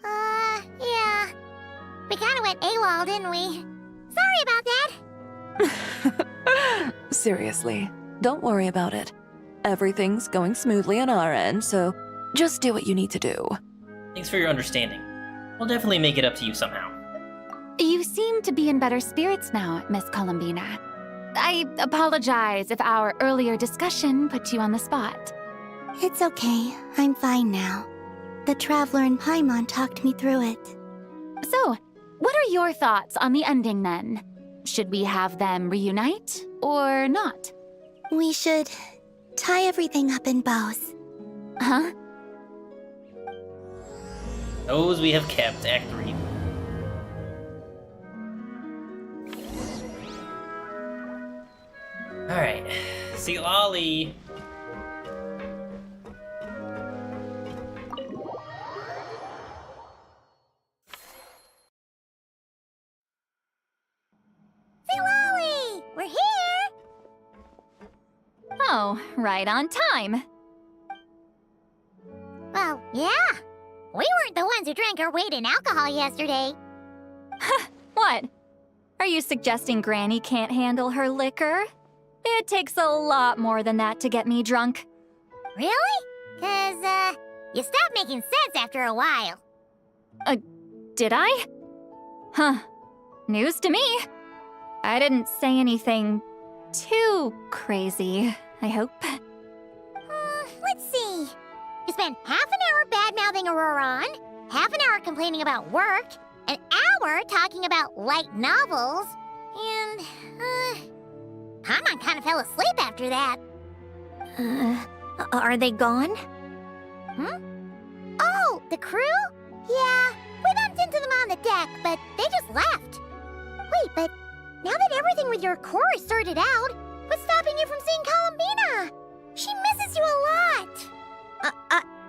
Yeah. We kinda went AWOL, didn't we? Sorry about that. Seriously, don't worry about it. Everything's going smoothly on our end, so just do what you need to do. Thanks for your understanding. We'll definitely make it up to you somehow. You seem to be in better spirits now, Miss Columbina. I apologize if our earlier discussion put you on the spot. It's okay, I'm fine now. The Traveler and Paimon talked me through it. So, what are your thoughts on the ending then? Should we have them reunite, or not? We should tie everything up in bows. Huh? Those we have kept, Act 3. Alright, see Lolly. Say, Lolly! We're here! Oh, right on time. Well, yeah. We weren't the ones who drank our weight in alcohol yesterday. What? Are you suggesting Granny can't handle her liquor? It takes a lot more than that to get me drunk. Really? 'Cause, you stopped making sense after a while. Did I? Huh. News to me. I didn't say anything too crazy, I hope. Let's see. You spent half an hour bad-mouthing Auroron, half an hour complaining about work, an hour talking about light novels, and, Paimon kind of fell asleep after that. Are they gone? Oh, the crew? Yeah, we bumped into them on the deck, but they just left. Wait, but now that everything with your core is sorted out, what's stopping you from seeing Columbina? She misses you a lot.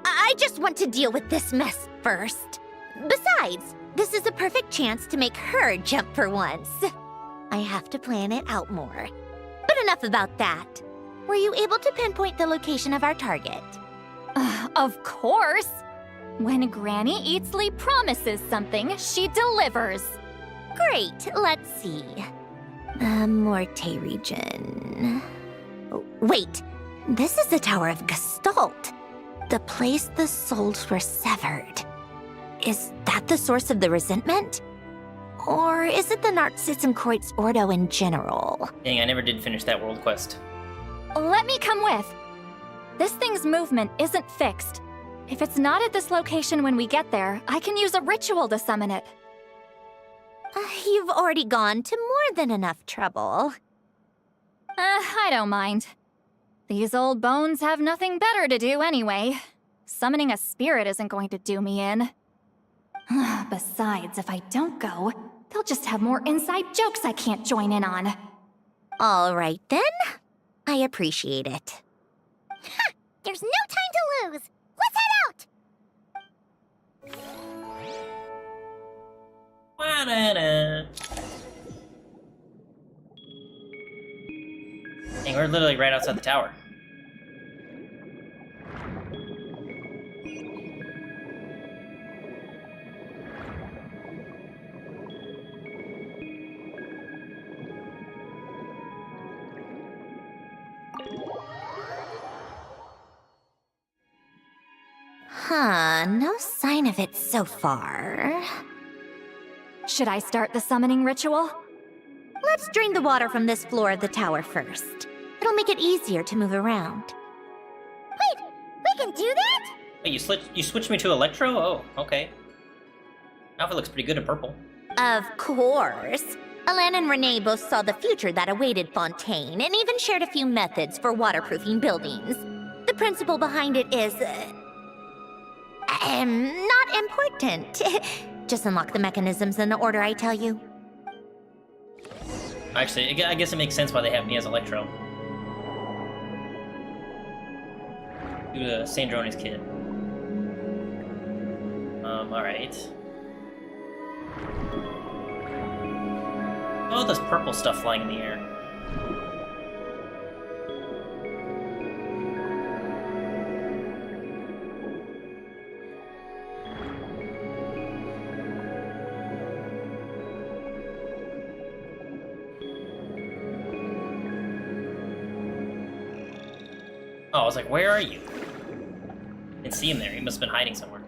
I just want to deal with this mess first. Besides, this is a perfect chance to make her jump for once. I have to plan it out more. But enough about that. Were you able to pinpoint the location of our target? Of course! When Granny Eatsley promises something, she delivers. Great, let's see. The Morte region. Oh, wait, this is the Tower of Gestalt. The place the souls were severed. Is that the source of the resentment? Or is it the Narzisenkreuz Ordo in general? Dang, I never did finish that world quest. Let me come with. This thing's movement isn't fixed. If it's not at this location when we get there, I can use a ritual to summon it. You've already gone to more than enough trouble. I don't mind. These old bones have nothing better to do anyway. Summoning a spirit isn't going to do me in. Besides, if I don't go, they'll just have more inside jokes I can't join in on. All right then. I appreciate it. Ha! There's no time to lose. Let's head out. Wa-da-da. Dang, we're literally right outside the tower. No sign of it so far. Should I start the summoning ritual? Let's drain the water from this floor of the tower first. It'll make it easier to move around. Wait, we can do that? Wait, you switched me to Electro? Oh, okay. Outfit looks pretty good in purple. Of course. Alan and Renee both saw the future that awaited Fontaine, and even shared a few methods for waterproofing buildings. The principle behind it is... not important. Just unlock the mechanisms in the order I tell you. Actually, I guess it makes sense why they have me as Electro. Due to Sandrone's kid. Alright. Oh, this purple stuff flying in the air. Oh, I was like, where are you? Didn't see him there. He must have been hiding somewhere.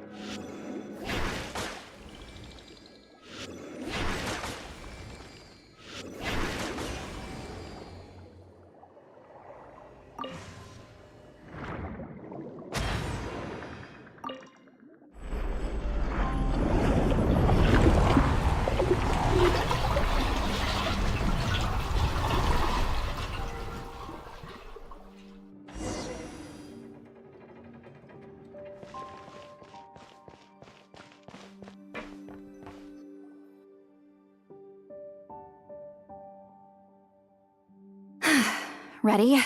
Ready?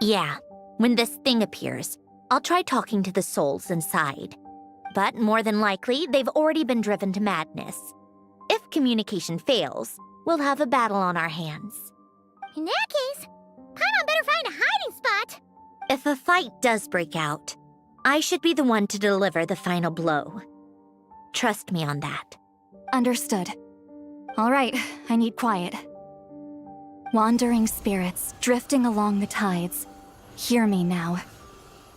Yeah. When this thing appears, I'll try talking to the souls inside. But more than likely, they've already been driven to madness. If communication fails, we'll have a battle on our hands. In that case, Paimon better find a hiding spot. If a fight does break out, I should be the one to deliver the final blow. Trust me on that. Understood. All right, I need quiet. Wandering spirits drifting along the tides. Hear me now.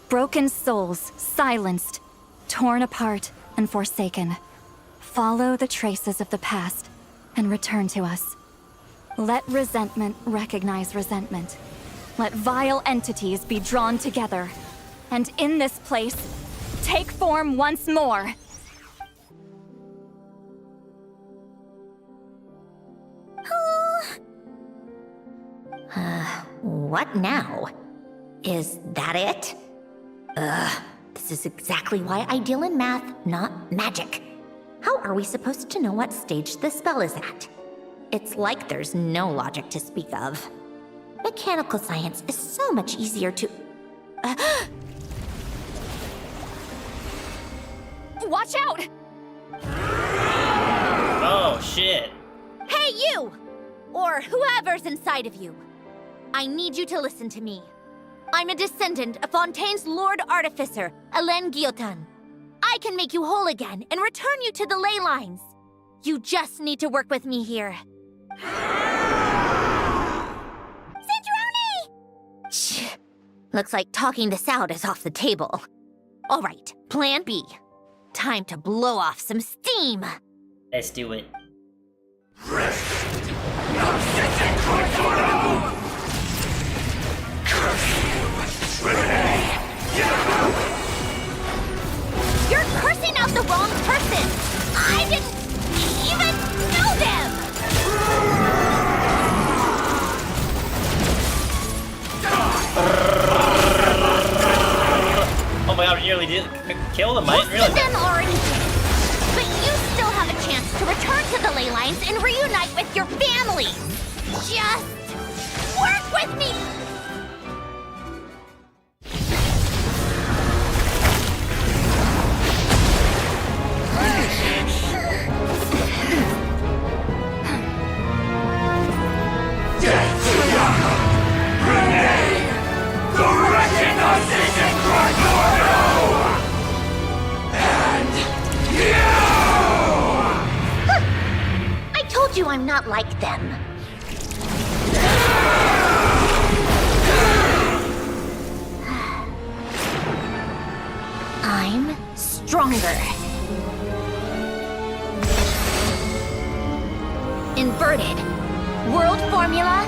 Broken souls, silenced, torn apart, and forsaken. Follow the traces of the past and return to us. Let resentment recognize resentment. Let vile entities be drawn together. And in this place, take form once more. What now? Is that it? Ugh, this is exactly why I deal in math, not magic. How are we supposed to know what stage the spell is at? It's like there's no logic to speak of. Mechanical science is so much easier to... Watch out! Oh, shit. Hey, you! Or whoever's inside of you. I need you to listen to me. I'm a descendant of Fontaine's Lord Artificer, Alain Guillotin. I can make you whole again and return you to the ley lines. You just need to work with me here. Sandrone! Shh. Looks like talking this out is off the table. All right, plan B. Time to blow off some steam. Let's do it. You're cursing out the wrong person! I didn't even know them! Oh my god, we nearly did kill them. I didn't realize Most of them that. already did. But you still have a chance to return to the ley lines and reunite with your family. Just work with me! I told you I'm not like them. I'm stronger. Inverted. World formula.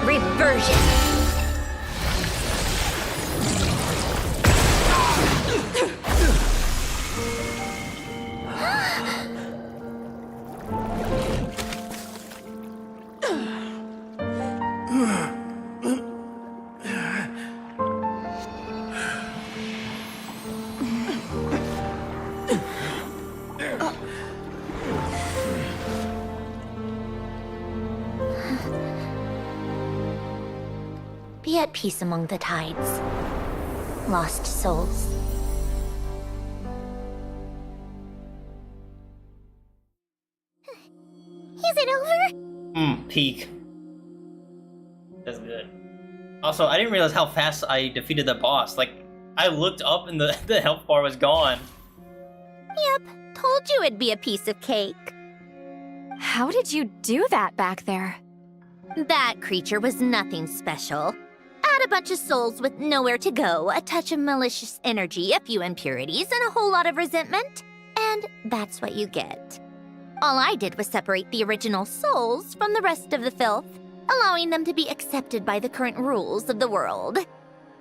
Reversion. Be at peace among the tides. Lost souls. Is it over? Peak. That's good. Also, I didn't realize how fast I defeated the boss. Like, I looked up and the health bar was gone. Yep, told you it'd be a piece of cake. How did you do that back there? That creature was nothing special. Add a bunch of souls with nowhere to go, a touch of malicious energy, a few impurities, and a whole lot of resentment, and that's what you get. All I did was separate the original souls from the rest of the filth, allowing them to be accepted by the current rules of the world.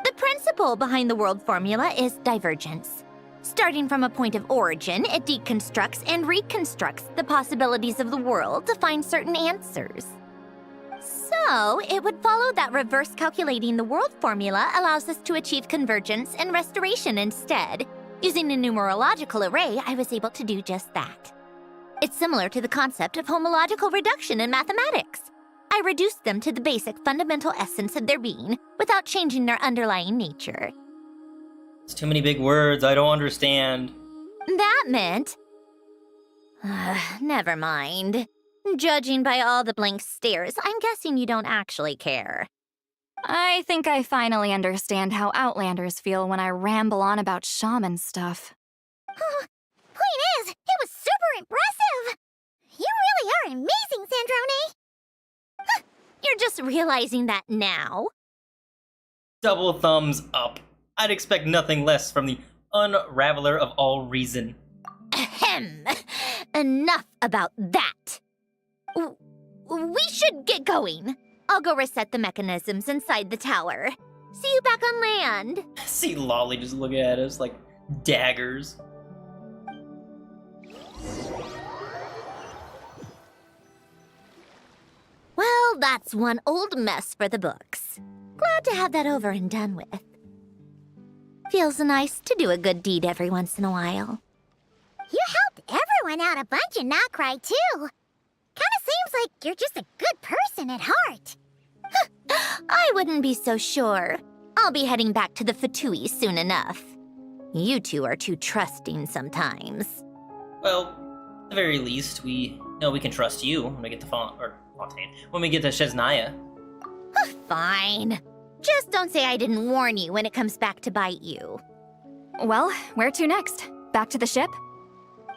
The principle behind the world formula is divergence. Starting from a point of origin, it deconstructs and reconstructs the possibilities of the world to find certain answers. So, it would follow that reverse calculating the world formula allows us to achieve convergence and restoration instead. Using a numerological array, I was able to do just that. It's similar to the concept of homological reduction in mathematics. I reduced them to the basic fundamental essence of their being without changing their underlying nature. It's too many big words, I don't understand. That meant... never mind. Judging by all the blank stares, I'm guessing you don't actually care. I think I finally understand how Outlanders feel when I ramble on about shaman stuff. Point is, it was super impressive! You really are amazing, Sandrone! You're just realizing that now? Double thumbs up. I'd expect nothing less from the unraveler of all reason. Ahem. Enough about that. We should get going. I'll go reset the mechanisms inside the tower. See you back on land. See Lolly just looking at us like daggers. Well, that's one old mess for the books. nice. Glad to have that over and done with. Feels nice to do a good deed every once in a while. You helped everyone out a bunch and not cry, too. Kinda seems like you're just a good person at heart. I wouldn't be so sure. I'll be heading back to the Fatui soon enough. You two are too trusting sometimes. Well, at the very least, we know we can trust you when we get to Fontaine. When we get to Chesnaya. Fine. Just don't say I didn't warn you when it comes back to bite you. Well, where to next? Back to the ship?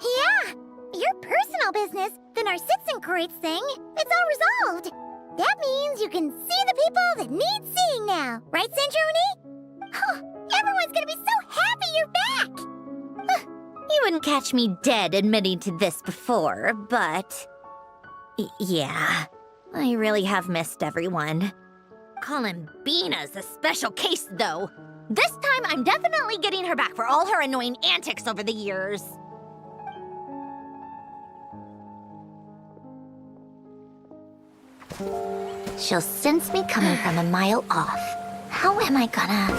Yeah, your personal business, the Narcitsan thing, it's all resolved. That means you can see the people that need seeing now, right, Sandrone? Oh, everyone's gonna be so happy you're back! You wouldn't catch me dead admitting to this before, but... yeah, I really have missed everyone. Columbina's a special case, though. This time, I'm definitely getting her back for all her annoying antics over the years. She'll sense me coming from a mile off. How am I gonna...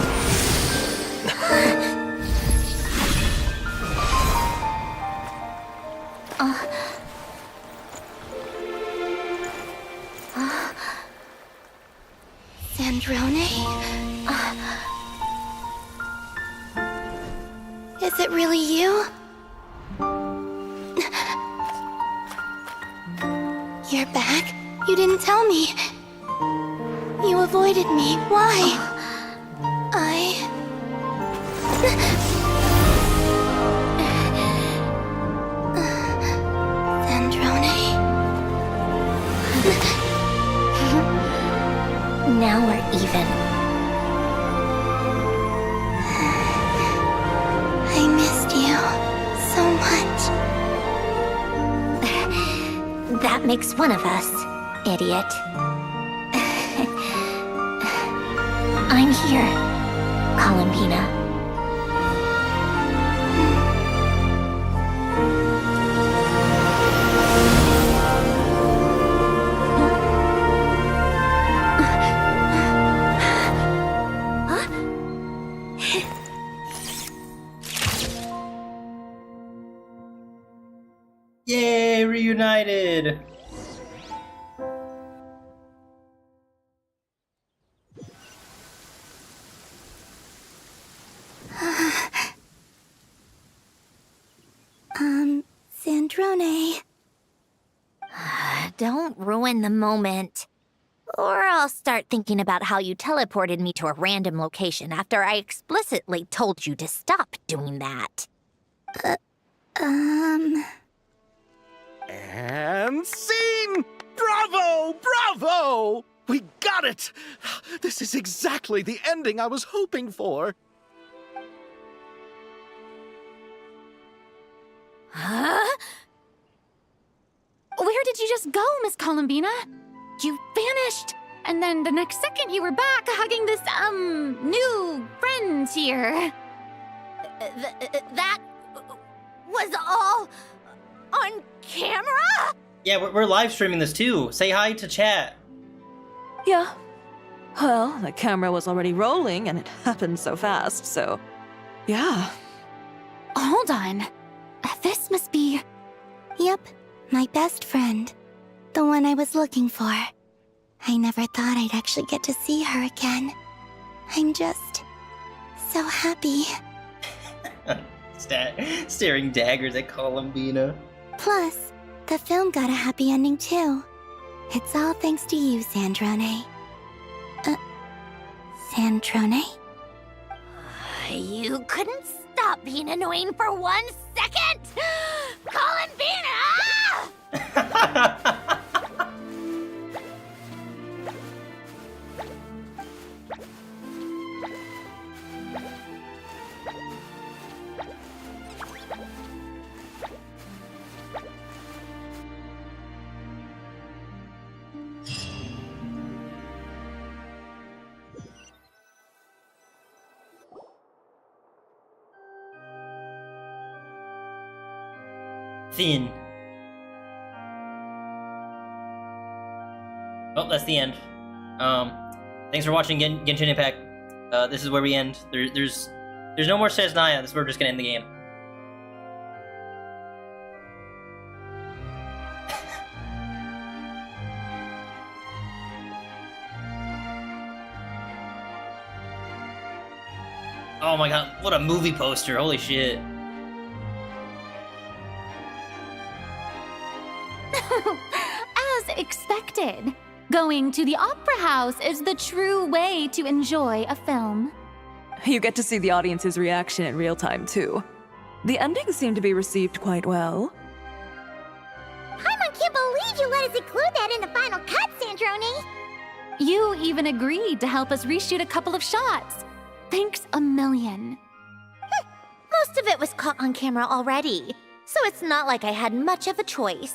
Sandrone? Is it really you? You're back? You didn't tell me. You avoided me. Why? Sandrone? Now we're even. I missed you so much. That makes one of us, idiot. I'm here, Columbina. Yay, reunited! Sandrone. Don't ruin the moment. Or I'll start thinking about how you teleported me to a random location after I explicitly told you to stop doing that. And scene! Bravo! Bravo! We got it! This is exactly the ending I was hoping for. Huh? Where did you just go, Miss Columbina? You vanished, and then the next second you were back hugging this, new friend here. That was all on camera? Yeah, we're live streaming this too. Say hi to chat. Yeah. Well, the camera was already rolling and it happened so fast, so... yeah. Hold on. This must be... Yep, my best friend. The one I was looking for. I never thought I'd actually get to see her again. I'm just... so happy. Staring daggers at Columbina. Plus, the film got a happy ending too. It's all thanks to you, Sandrone. Sandrone? You couldn't stop being annoying for 1 second? Columbina! Thin. Oh, that's the end. Thanks for watching Genshin Impact. This is where we end. There's no more Says Naya. This is where we're just gonna end the game. Oh my god, what a movie poster, holy shit. As expected, going to the opera house is the true way to enjoy a film. You get to see the audience's reaction in real time, too. The endings seem to be received quite well. Paimon can't believe you let us include that in the final cut, Sandrone! You even agreed to help us reshoot a couple of shots. Thanks a million. Most of it was caught on camera already, so it's not like I had much of a choice.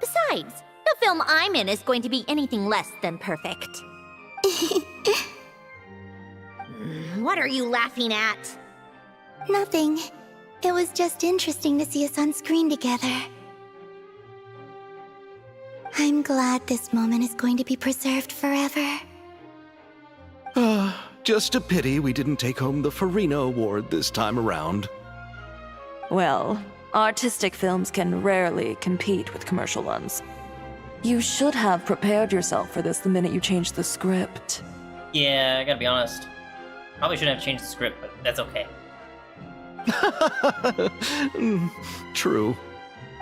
Besides, the film I'm in is going to be anything less than perfect. What are you laughing at? Nothing. It was just interesting to see us on screen together. I'm glad this moment is going to be preserved forever. Just a pity we didn't take home the Furina award this time around. Well, artistic films can rarely compete with commercial ones. You should have prepared yourself for this the minute you changed the script. Yeah, I gotta be honest. Probably shouldn't have changed the script, but that's okay. True.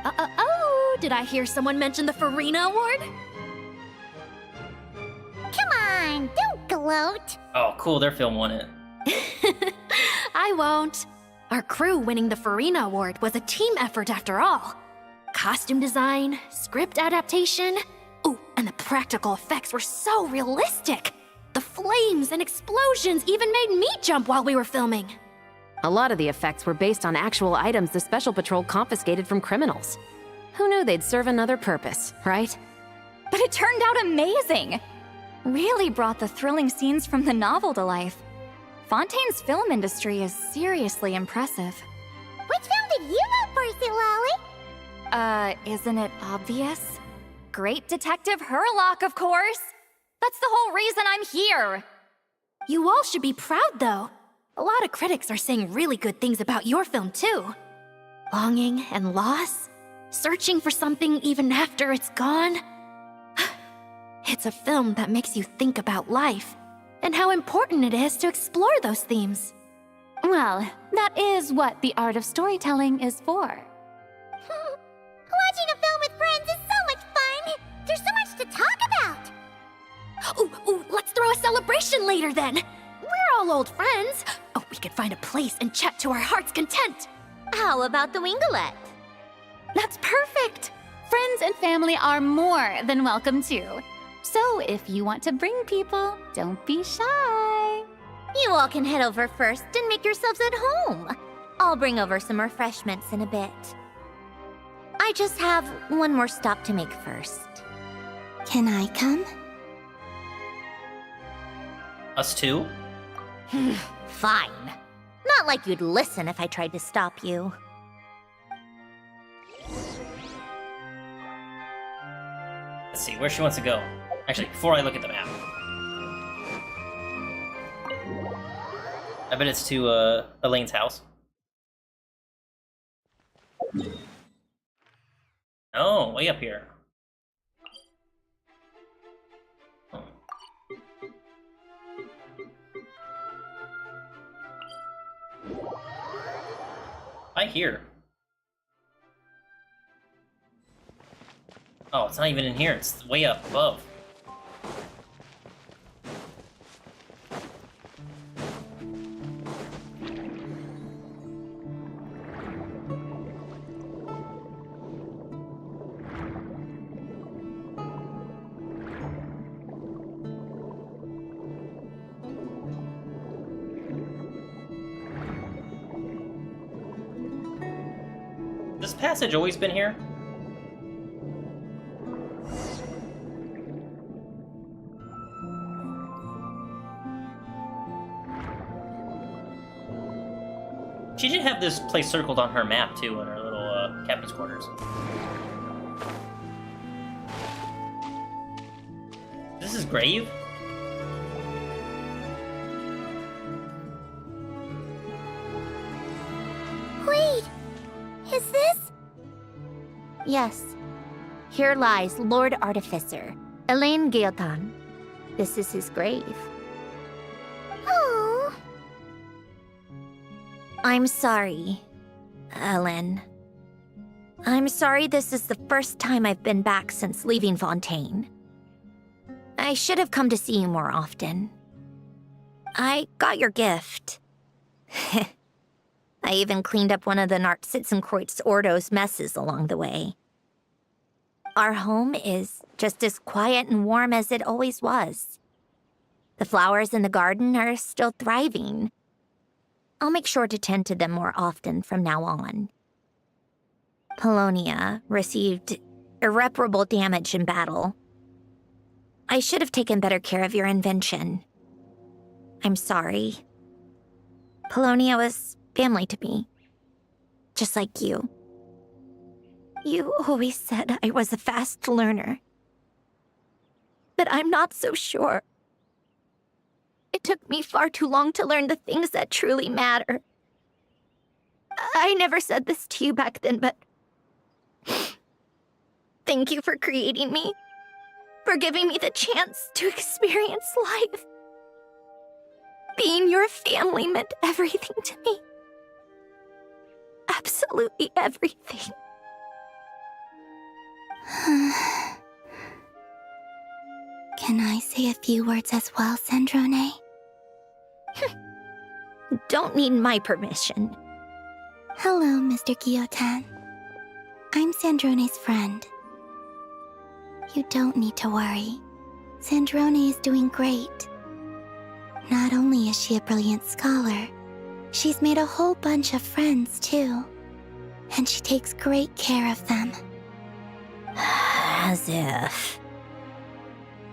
Oh, did I hear someone mention the Furina Award? Come on, don't gloat. Oh, cool, their film won it. I won't. Our crew winning the Furina Award was a team effort after all. Costume design, script adaptation. Ooh, and the practical effects were so realistic. The flames and explosions even made me jump while we were filming. A lot of the effects were based on actual items the Special Patrol confiscated from criminals. Who knew they'd serve another purpose, right? But it turned out amazing! Really brought the thrilling scenes from the novel to life. Fontaine's film industry is seriously impressive. Which film did you vote for, Silali? Isn't it obvious? Great Detective Herlock, of course! That's the whole reason I'm here! You all should be proud, though. A lot of critics are saying really good things about your film, too. Longing and loss, searching for something even after it's gone. It's a film that makes you think about life, and how important it is to explore those themes. Well, that is what the art of storytelling is for. Watching a film with friends is so much fun! There's so much to talk about! Ooh, let's throw a celebration later then! We're all old friends. Oh, we could find a place and chat to our heart's content. How about the Wingalette? That's perfect! Friends and family are more than welcome too. So if you want to bring people, don't be shy. You all can head over first and make yourselves at home. I'll bring over some refreshments in a bit. I just have one more stop to make first. Can I come? Us too? Fine. Not like you'd listen if I tried to stop you. Let's see, where she wants to go. Actually, before I look at the map. I bet it's to, Elaine's house. Oh, way up here. Oh. Right here. Oh, it's not even in here, it's way up above. Has this passage always been here? She did have this place circled on her map, too, in her little, captain's quarters. This is grave? is this? Yes. Here lies Lord Artificer, Elaine Gaeltan. This is his grave. Oh. I'm sorry, Ellen. I'm sorry this is the first time I've been back since leaving Fontaine. I should have come to see you more often. I got your gift. I even cleaned up one of the Nartsitzenkreuz Ordo's messes along the way. Our home is just as quiet and warm as it always was. The flowers in the garden are still thriving. I'll make sure to tend to them more often from now on. Polonia received irreparable damage in battle. I should have taken better care of your invention. I'm sorry. Polonia was family to me. Just like you. You always said I was a fast learner. But I'm not so sure. It took me far too long to learn the things that truly matter. I never said this to you back then, but thank you for creating me, for giving me the chance to experience life. Being your family meant everything to me. Absolutely everything. Can I say a few words as well, Sandrone? Don't need my permission. Hello, Mr. Guillotin. I'm Sandrone's friend. You don't need to worry. Sandrone is doing great. Not only is she a brilliant scholar, she's made a whole bunch of friends, too. And she takes great care of them. As if.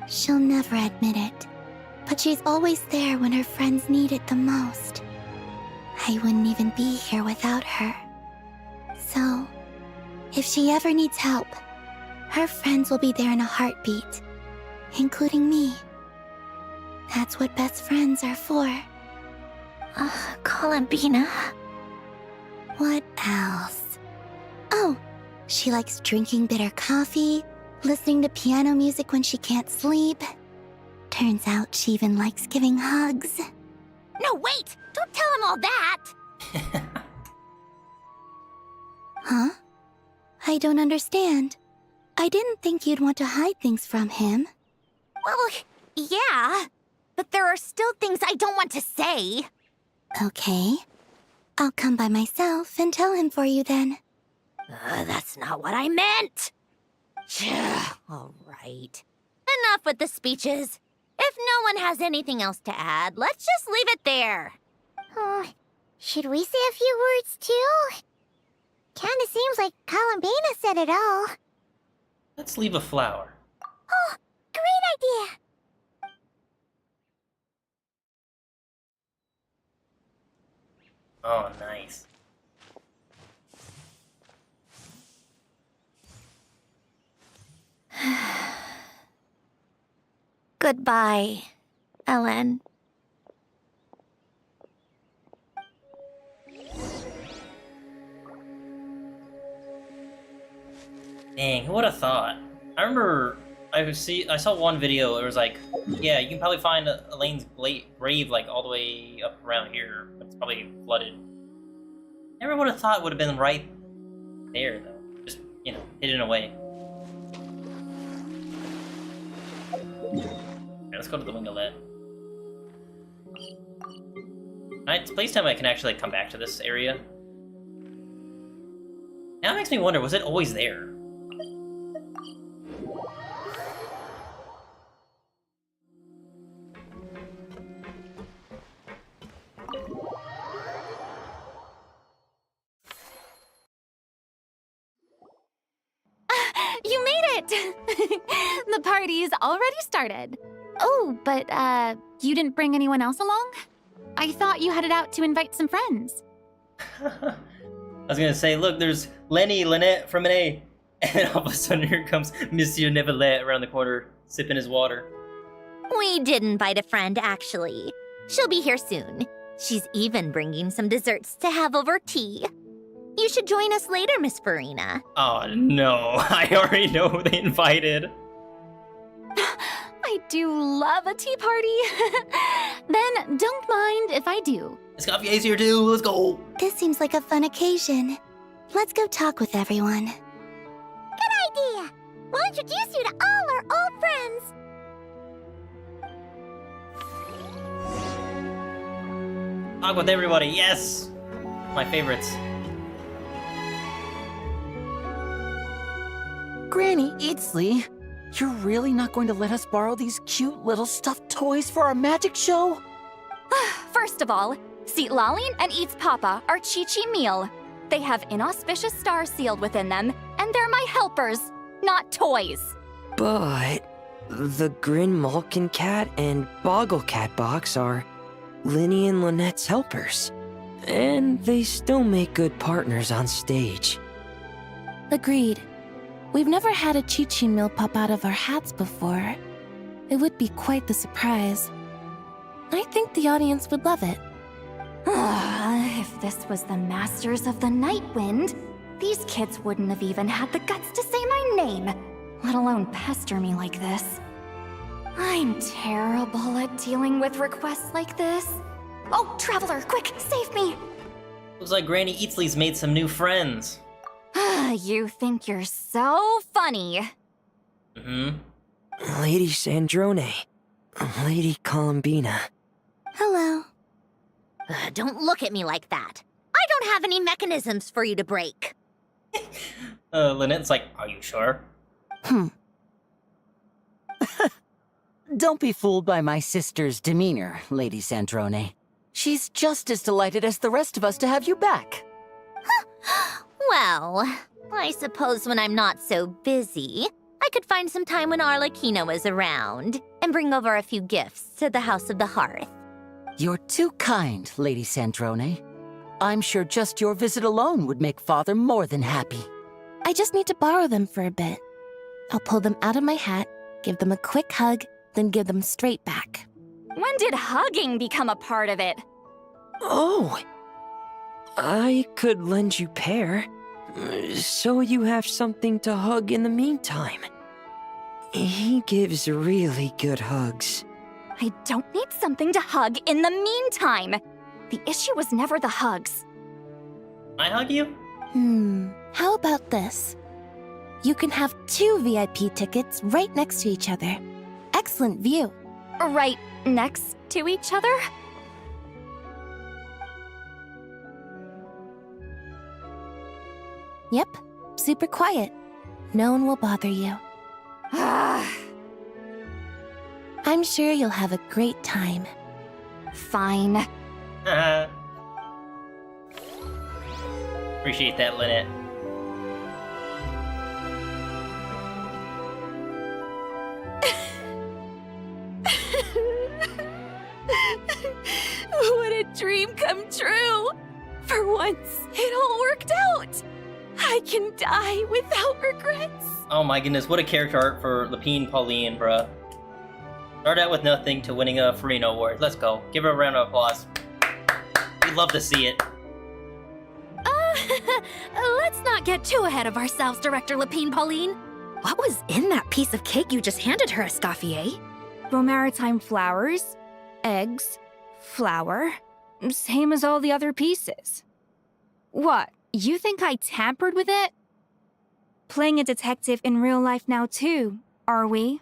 She'll never admit it, but she's always there when her friends need it the most. I wouldn't even be here without her. So, if she ever needs help, her friends will be there in a heartbeat, including me. That's what best friends are for. Columbina. What else? Oh, she likes drinking bitter coffee, listening to piano music when she can't sleep. Turns out she even likes giving hugs. No, wait! Don't tell him all that! Huh? I don't understand. I didn't think you'd want to hide things from him. Well, yeah. But there are still things I don't want to say. Okay. I'll come by myself and tell him for you then. That's not what I meant! All right. Enough with the speeches. If no one has anything else to add, let's just leave it there. Should we say a few words too? Kinda seems like Columbina said it all. Let's leave a flower. Oh, great idea! Oh, nice. Goodbye, Ellen. Dang, who would have thought? I remember I saw one video. It was like, yeah, you can probably find Elaine's grave like all the way up around here, but it's probably flooded. Never would have thought it would have been right there though, just hidden away. Alright, let's go to the windowlet. It's playtime I can actually come back to this area. Now it makes me wonder, was it always there? You made it! The party's already started. Oh, but, you didn't bring anyone else along? I thought you headed out to invite some friends. I was gonna say, look, there's Lenny, Lynette from an A. And then all of a sudden here comes Monsieur Nevelet around the corner, sipping his water. We did invite a friend, actually. She'll be here soon. She's even bringing some desserts to have over tea. You should join us later, Miss Furina. Oh no, I already know who they invited. I do love a tea party. Then don't mind if I do. Escoffier's here too, let's go. This seems like a fun occasion. Let's go talk with everyone. Good idea! We'll introduce you to all our old friends. Talk with everybody, yes! My favorites. Granny Eatsley, you're really not going to let us borrow these cute little stuffed toys for our magic show? First of all, Seat Lalin and Eats Papa are Chi-Chi meal. They have inauspicious stars sealed within them, and they're my helpers, not toys. But the Grin Malkin Cat and Boggle Cat box are Linny and Lynette's helpers. And they still make good partners on stage. Agreed. We've never had a Chi-Chi meal pop out of our hats before. It would be quite the surprise. I think the audience would love it. If this was the Masters of the Night Wind, these kids wouldn't have even had the guts to say my name, let alone pester me like this. I'm terrible at dealing with requests like this. Oh, Traveler, quick, save me! Looks like Granny Eatsley's made some new friends. You think you're so funny. Lady Sandrone. Lady Columbina. Hello. Don't look at me like that. I don't have any mechanisms for you to break. Lynette's like, are you sure? Don't be fooled by my sister's demeanor, Lady Sandrone. She's just as delighted as the rest of us to have you back. Well, I suppose when I'm not so busy, I could find some time when Arlecchino is around and bring over a few gifts to the House of the Hearth. You're too kind, Lady Sandrone. I'm sure just your visit alone would make Father more than happy. I just need to borrow them for a bit. I'll pull them out of my hat, give them a quick hug, then give them straight back. When did hugging become a part of it? Oh! I could lend you pair, so you have something to hug in the meantime. He gives really good hugs. I don't need something to hug in the meantime. The issue was never the hugs. I hug you? How about this? You can have 2 VIP tickets right next to each other. Excellent view. Right next to each other? Yep, super quiet. No one will bother you. I'm sure you'll have a great time. Fine. Appreciate that, Lynette. What a dream come true! For once, it all worked out! I can die without regrets! Oh my goodness, what a character art for Lapine Pauline, bruh. Start out with nothing to winning a Furina award. Let's go. Give her a round of applause. We'd love to see it. Let's not get too ahead of ourselves, Director Lapine Pauline. What was in that piece of cake you just handed her, Escoffier? Maritime flowers, eggs, flour, same as all the other pieces. What, you think I tampered with it? Playing a detective in real life now too, are we?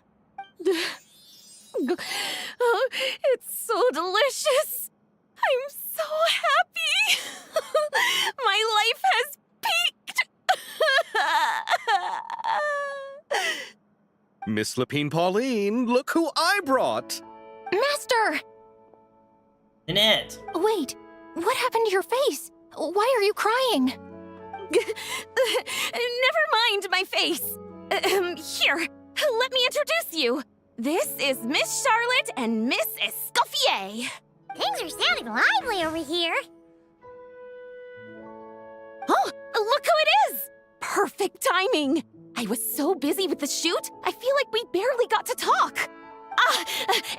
Oh, it's so delicious! I'm so happy! My life has peaked! Miss Lapine Pauline, look who I brought! Master! Lynette! Wait, what happened to your face? Why are you crying? Never mind my face. Here, let me introduce you. This is Miss Charlotte and Miss Escoffier. Things are sounding lively over here. Oh, look who it is! Perfect timing. I was so busy with the shoot, I feel like we barely got to talk.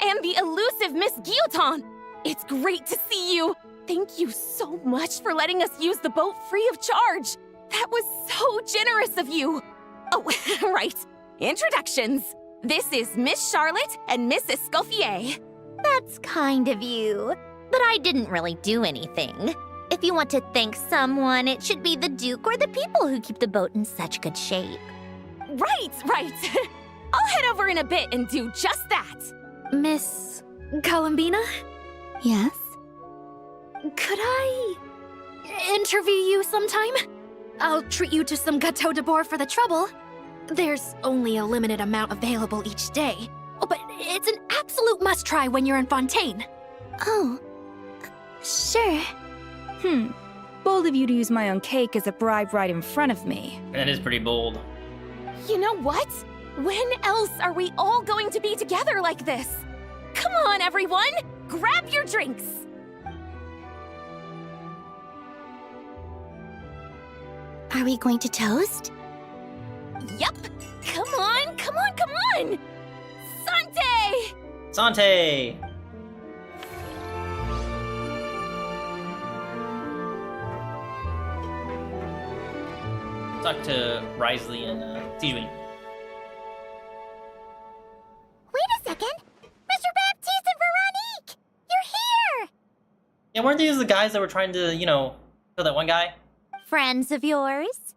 And the elusive Miss Guillotin. It's great to see you. Thank you so much for letting us use the boat free of charge. That was so generous of you. Oh, right. Introductions. This is Miss Charlotte and Miss Escoffier. That's kind of you. But I didn't really do anything. If you want to thank someone, it should be the Duke or the people who keep the boat in such good shape. Right. I'll head over in a bit and do just that. Miss Columbina? Yes? Could I interview you sometime? I'll treat you to some gâteau de bord for the trouble. There's only a limited amount available each day. Oh, but it's an absolute must-try when you're in Fontaine. Oh, sure. Bold of you to use my own cake as a bribe right in front of me. That is pretty bold. You know what? When else are we all going to be together like this? Come on, everyone! Grab your drinks! Are we going to toast? Yup! Come on! Sante! Sante! Talk to Risley and Tijuin. Wait a second! Mr. Baptiste and Veronique! You're here! Yeah, weren't these the guys that were trying to, kill that one guy? Friends of yours?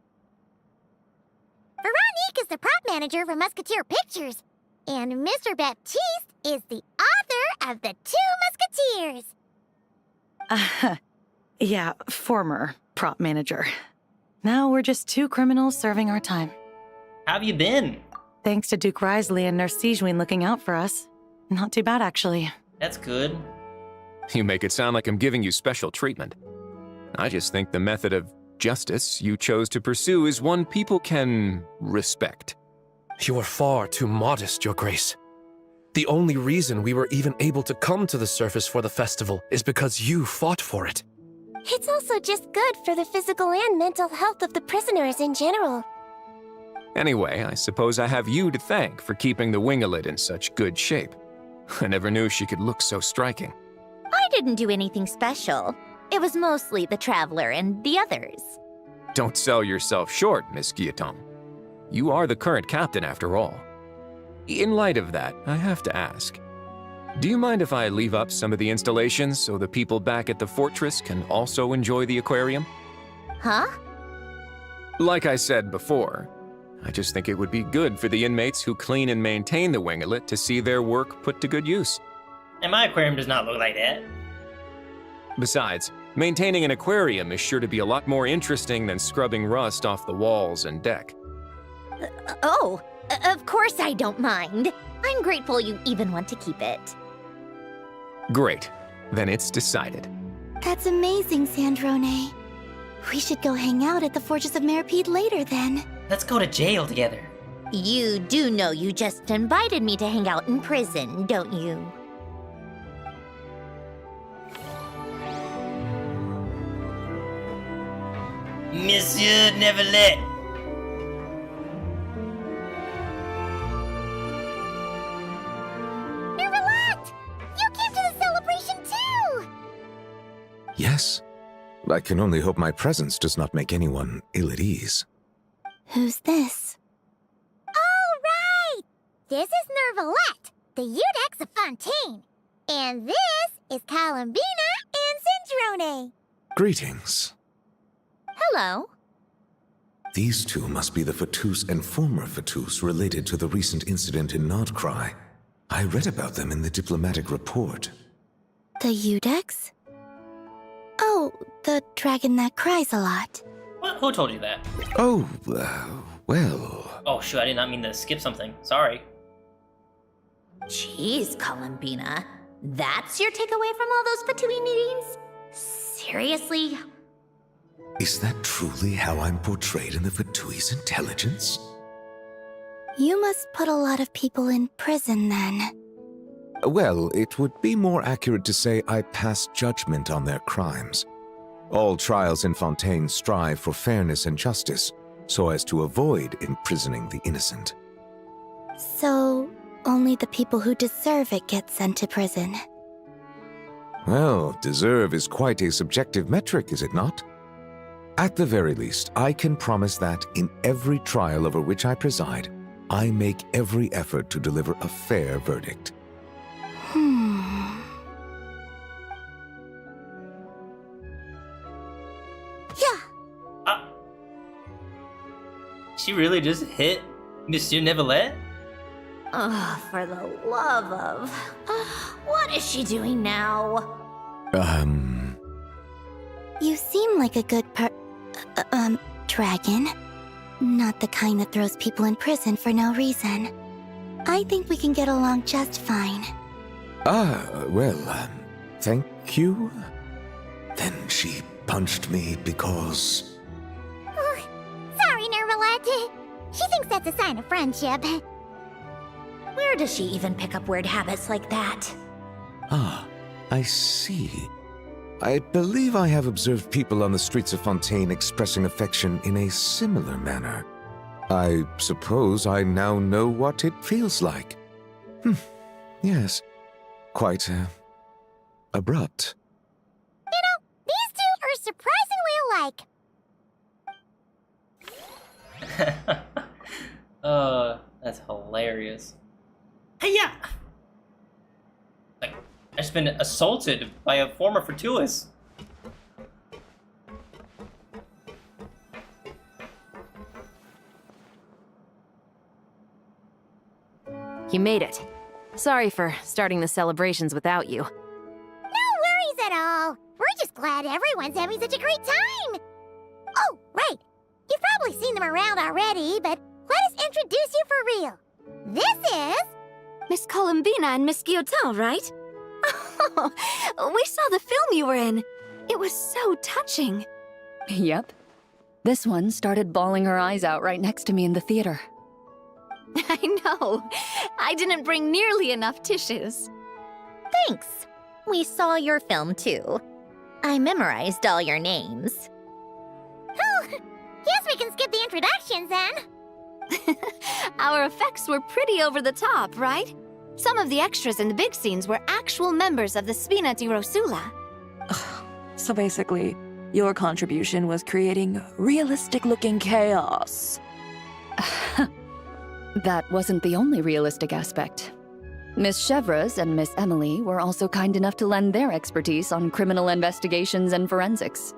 Veronique is the prop manager for Musketeer Pictures, and Mr. Baptiste is the author of The Two Musketeers. Yeah, former prop manager. Now we're just two criminals serving our time. How have you been? Thanks to Duke Risley and Nurse Tijuin looking out for us. Not too bad, actually. That's good. You make it sound like I'm giving you special treatment. I just think the method of justice you chose to pursue is one people can respect. You are far too modest, Your Grace. The only reason we were even able to come to the surface for the festival is because you fought for it. It's also just good for the physical and mental health of the prisoners in general. Anyway, I suppose I have you to thank for keeping the winglet in such good shape. I never knew she could look so striking. I didn't do anything special. It was mostly the Traveler and the others. Don't sell yourself short, Miss Guillotin. You are the current captain, after all. In light of that, I have to ask, do you mind if I leave up some of the installations so the people back at the fortress can also enjoy the aquarium? Huh? Like I said before, I just think it would be good for the inmates who clean and maintain the winglet to see their work put to good use. And my aquarium does not look like that. Besides, maintaining an aquarium is sure to be a lot more interesting than scrubbing rust off the walls and deck. Of course I don't mind. I'm grateful you even want to keep it. Great. Then it's decided. That's amazing, Sandrone. We should go hang out at the Fortress of Meripede later, then. Let's go to jail together. You do know you just invited me to hang out in prison, don't you? Monsieur Neverlet. Yes. I can only hope my presence does not make anyone ill at ease. Who's this? All right! This is Nervalette, the Udex of Fontaine. And this is Columbina and Sandrone. Greetings. Hello. These two must be the Fatus and former Fatus related to the recent incident in Nordcry. I read about them in the diplomatic report. The Udex? Oh, the dragon that cries a lot. What? Who told you that? Oh, well... Oh shoot, I did not mean to skip something. Sorry. Jeez, Columbina. That's your takeaway from all those Fatui meetings? Seriously? Is that truly how I'm portrayed in the Fatui's intelligence? You must put a lot of people in prison, then. Well, it would be more accurate to say I pass judgment on their crimes. All trials in Fontaine strive for fairness and justice, so as to avoid imprisoning the innocent. So, only the people who deserve it get sent to prison. Well, deserve is quite a subjective metric, is it not? At the very least, I can promise that in every trial over which I preside, I make every effort to deliver a fair verdict. Yeah. She really just hit Monsieur Nevelet? Oh, for the love of... what is she doing now? You seem like a good dragon. Not the kind that throws people in prison for no reason. I think we can get along just fine. Well, thank you. Then she punched me because... Sorry, Nervalette. She thinks that's a sign of friendship. Where does she even pick up weird habits like that? Ah, I see. I believe I have observed people on the streets of Fontaine expressing affection in a similar manner. I suppose I now know what it feels like. Yes, quite, abrupt. You know, these two are surprisingly alike. That's hilarious. Hey-ya! Like, I've just been assaulted by a former Fortuitous. You made it. Sorry for starting the celebrations without you. No worries at all. We're just glad everyone's having such a great time. Oh, right. You've probably seen them around already, but let us introduce you for real. This is... Miss Columbina and Miss Guillotin, right? Oh, we saw the film you were in. It was so touching. Yep. This one started bawling her eyes out right next to me in the theater. I know. I didn't bring nearly enough tissues. Thanks. We saw your film too. I memorized all your names. Oh, guess we can skip the introductions then. Our effects were pretty over the top, right? Some of the extras in the big scenes were actual members of the Spina di Rosula. So basically, your contribution was creating realistic-looking chaos. That wasn't the only realistic aspect. Miss Chevres and Miss Emily were also kind enough to lend their expertise on criminal investigations and forensics.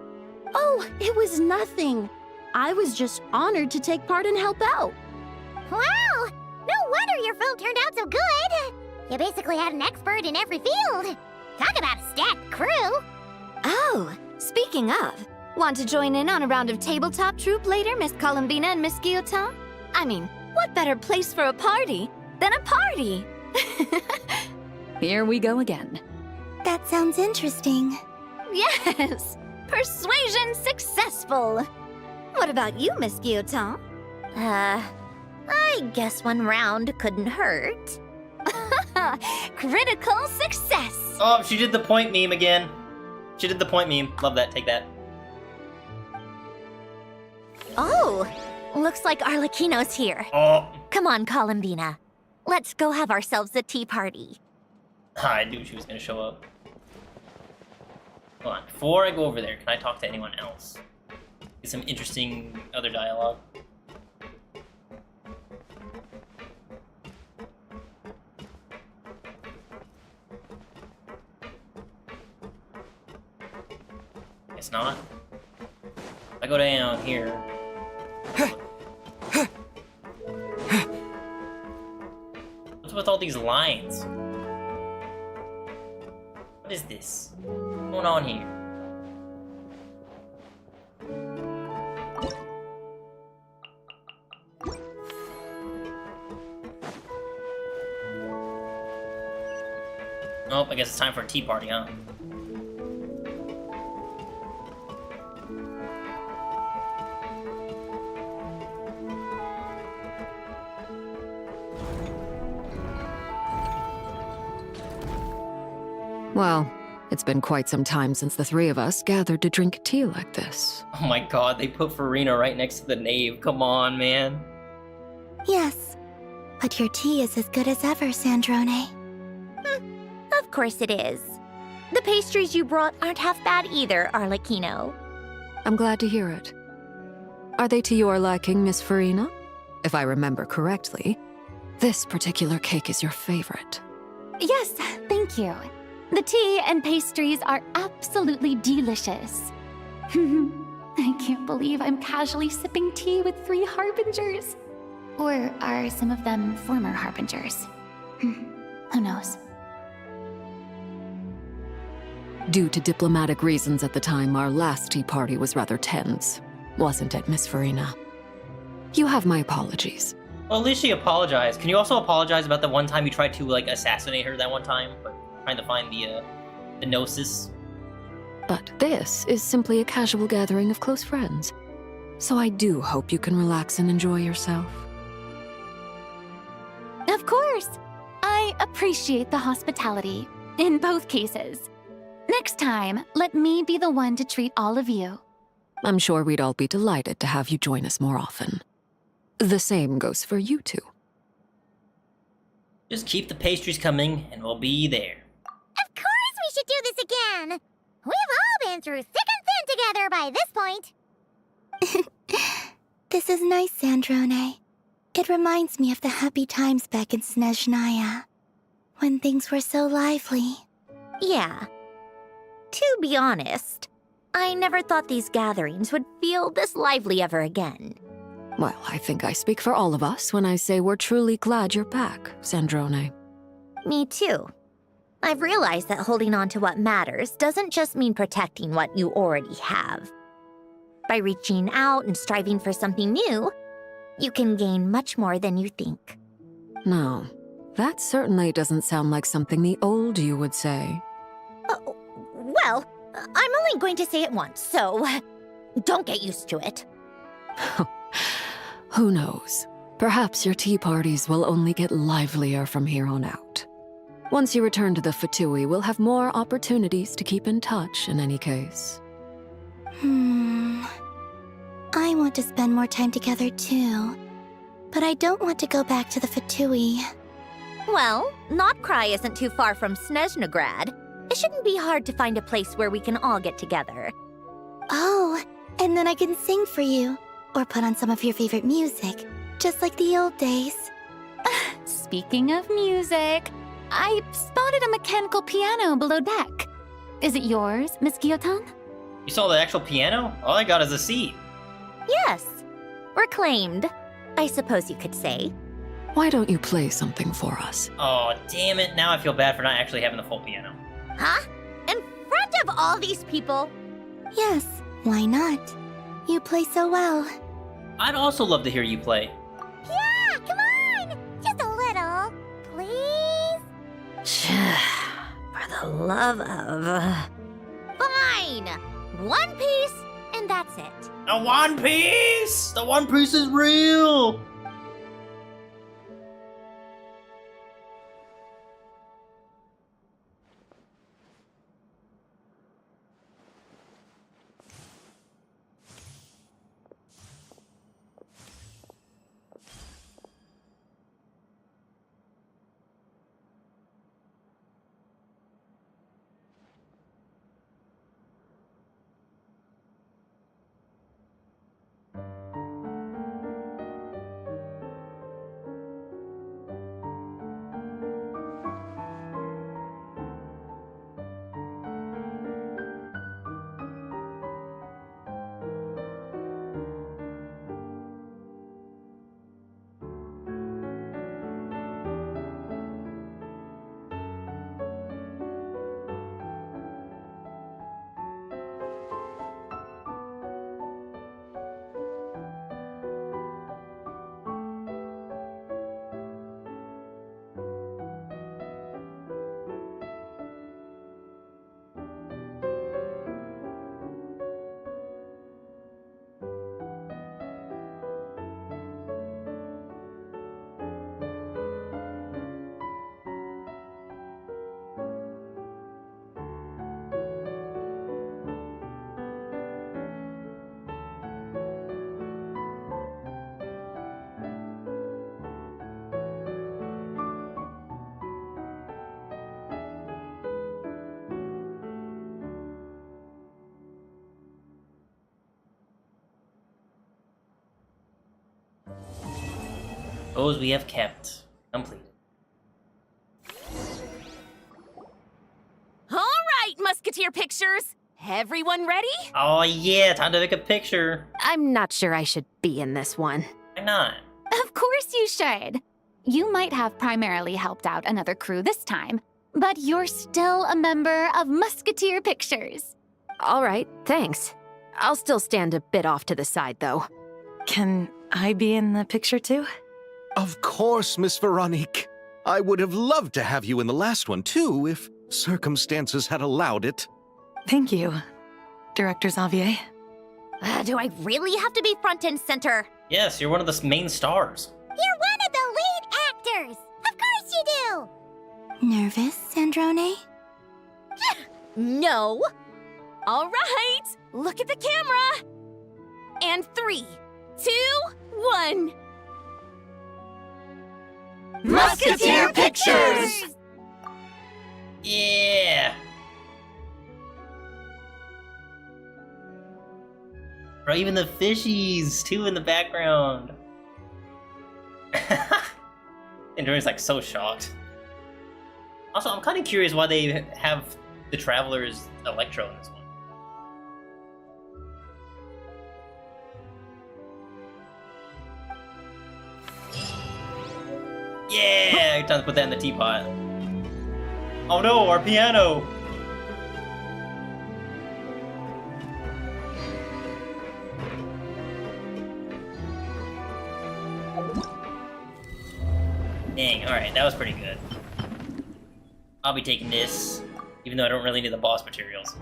Oh, it was nothing. I was just honored to take part and help out. Wow! No wonder your film turned out so good! You basically had an expert in every field. Talk about a stacked crew! Oh, speaking of, want to join in on a round of tabletop troupe later, Miss Columbina and Miss Guillotin? I mean, what better place for a party than a party? Here we go again. That sounds interesting. Yes! Persuasion successful! What about you, Miss Guillotin? I guess one round couldn't hurt. Critical success! Oh, she did the point meme again. She did the point meme. Love that. Take that. Oh, looks like Arlecchino's here. Oh. Come on, Columbina. Let's go have ourselves a tea party. I knew she was gonna show up. Hold on. Before I go over there, can I talk to anyone else? Get some interesting other dialogue. Guess not. If I go down here. What's with all these lines? What is this? What's going on here? Oh, I guess it's time for a tea party, huh? Well, it's been quite some time since the three of us gathered to drink tea like this. Oh my god, they put Furina right next to the knave. Come on, man. Yes, but your tea is as good as ever, Sandrone. Of course it is. The pastries you brought aren't half bad either, Arlecchino. I'm glad to hear it. Are they to your liking, Miss Furina? If I remember correctly, this particular cake is your favorite. Yes, thank you. The tea and pastries are absolutely delicious. I can't believe I'm casually sipping tea with 3 harbingers. Or are some of them former harbingers? Who knows? Due to diplomatic reasons at the time, our last tea party was rather tense. Wasn't it, Miss Furina? You have my apologies. Well, at least she apologized. Can you also apologize about the one time you tried to, like, assassinate her that one time? But trying to find the Gnosis? But this is simply a casual gathering of close friends. So I do hope you can relax and enjoy yourself. Of course! I appreciate the hospitality, in both cases. Next time, let me be the one to treat all of you. I'm sure we'd all be delighted to have you join us more often. The same goes for you two. Just keep the pastries coming, and we'll be there. Of course we should do this again! We've all been through thick and thin together by this point. This is nice, Sandrone. It reminds me of the happy times back in Snezhnaya, when things were so lively. Yeah. To be honest, I never thought these gatherings would feel this lively ever again. Well, I think I speak for all of us when I say we're truly glad you're back, Sandrone. Me too. I've realized that holding on to what matters doesn't just mean protecting what you already have. By reaching out and striving for something new, you can gain much more than you think. No, that certainly doesn't sound like something the old you would say. Well, I'm only going to say it once, so don't get used to it. Who knows? Perhaps your tea parties will only get livelier from here on out. Once you return to the Fatui, we'll have more opportunities to keep in touch in any case. I want to spend more time together too. But I don't want to go back to the Fatui. Well, Notcry isn't too far from Snezhnograd. It shouldn't be hard to find a place where we can all get together. Oh, and then I can sing for you. Or put on some of your favorite music. Just like the old days. Speaking of music, I spotted a mechanical piano below deck. Is it yours, Miss Guillotin? You saw the actual piano? All I got is a seat. Yes. Reclaimed, I suppose you could say. Why don't you play something for us? Oh, damn it. Now I feel bad for not actually having the full piano. Huh? In front of all these people? Yes, why not? You play so well. I'd also love to hear you play. Yeah, come on! Just a little, please? For the love of... Fine! One piece, and that's it. The One Piece! The One Piece is real! Those we have kept. Completed. All right, Musketeer Pictures. Everyone ready? Oh yeah, time to make a picture. I'm not sure I should be in this one. Why not? Of course you should. You might have primarily helped out another crew this time, but you're still a member of Musketeer Pictures. All right, thanks. I'll still stand a bit off to the side, though. Can I be in the picture too? Of course, Miss Veronique. I would have loved to have you in the last one, too, if circumstances had allowed it. Thank you, Director Xavier. Do I really have to be front and center? Yes, you're one of the main stars. You're one of the lead actors! Of course you do! Nervous, Sandrone? No. All right, look at the camera. And 3, 2, 1. Musketeer Pictures! Yeah! Bro, even the fishies, too, in the background. And Jordan's like so shocked. Also, I'm kind of curious why they have the Traveler's Electro in this one. Yeah! Time to put that in the teapot. Oh no, our piano! Dang, alright, that was pretty good. I'll be taking this, even though I don't really need the boss materials.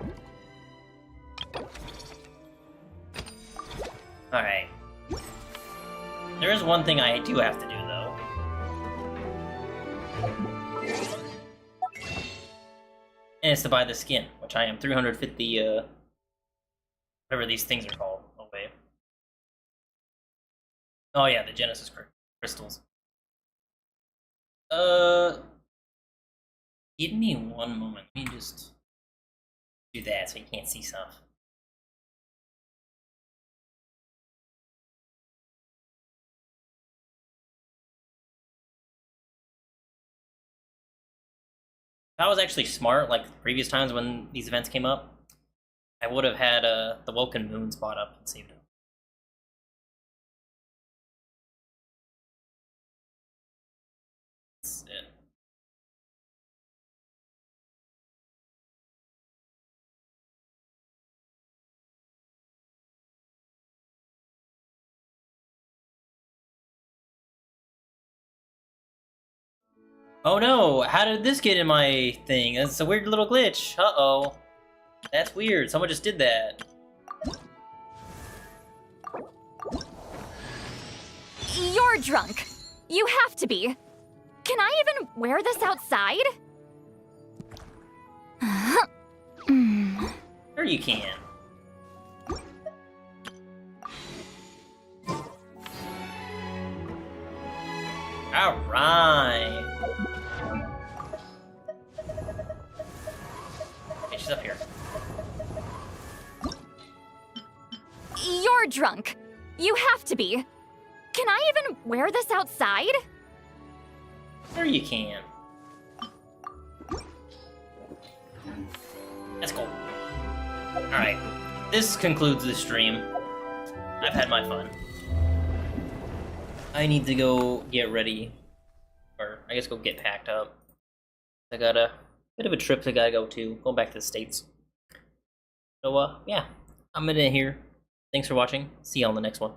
Alright. There is one thing I do have to do, though. And it's to buy the skin, which I am 350, whatever these things are called. Oh, wait. Oh yeah, the Genesis crystals. Give me one moment. Let me just do that so you can't see stuff. If I was actually smart, like previous times when these events came up, I would have had the Woken Moon spot up and saved it. That's it. Oh no, how did this get in my thing? That's a weird little glitch. Uh-oh. That's weird, someone just did that. You're drunk. You have to be. Can I even wear this outside? Sure you can. Alright. Okay, she's up here. You're drunk. You have to be. Can I even wear this outside? Sure you can. Let's go. Alright. This concludes the stream. I've had my fun. I need to go get ready. Or, I guess go get packed up. I got a bit of a trip I gotta go to. Going back to the States. So, yeah. I'm gonna end it here. Thanks for watching. See you on the next one.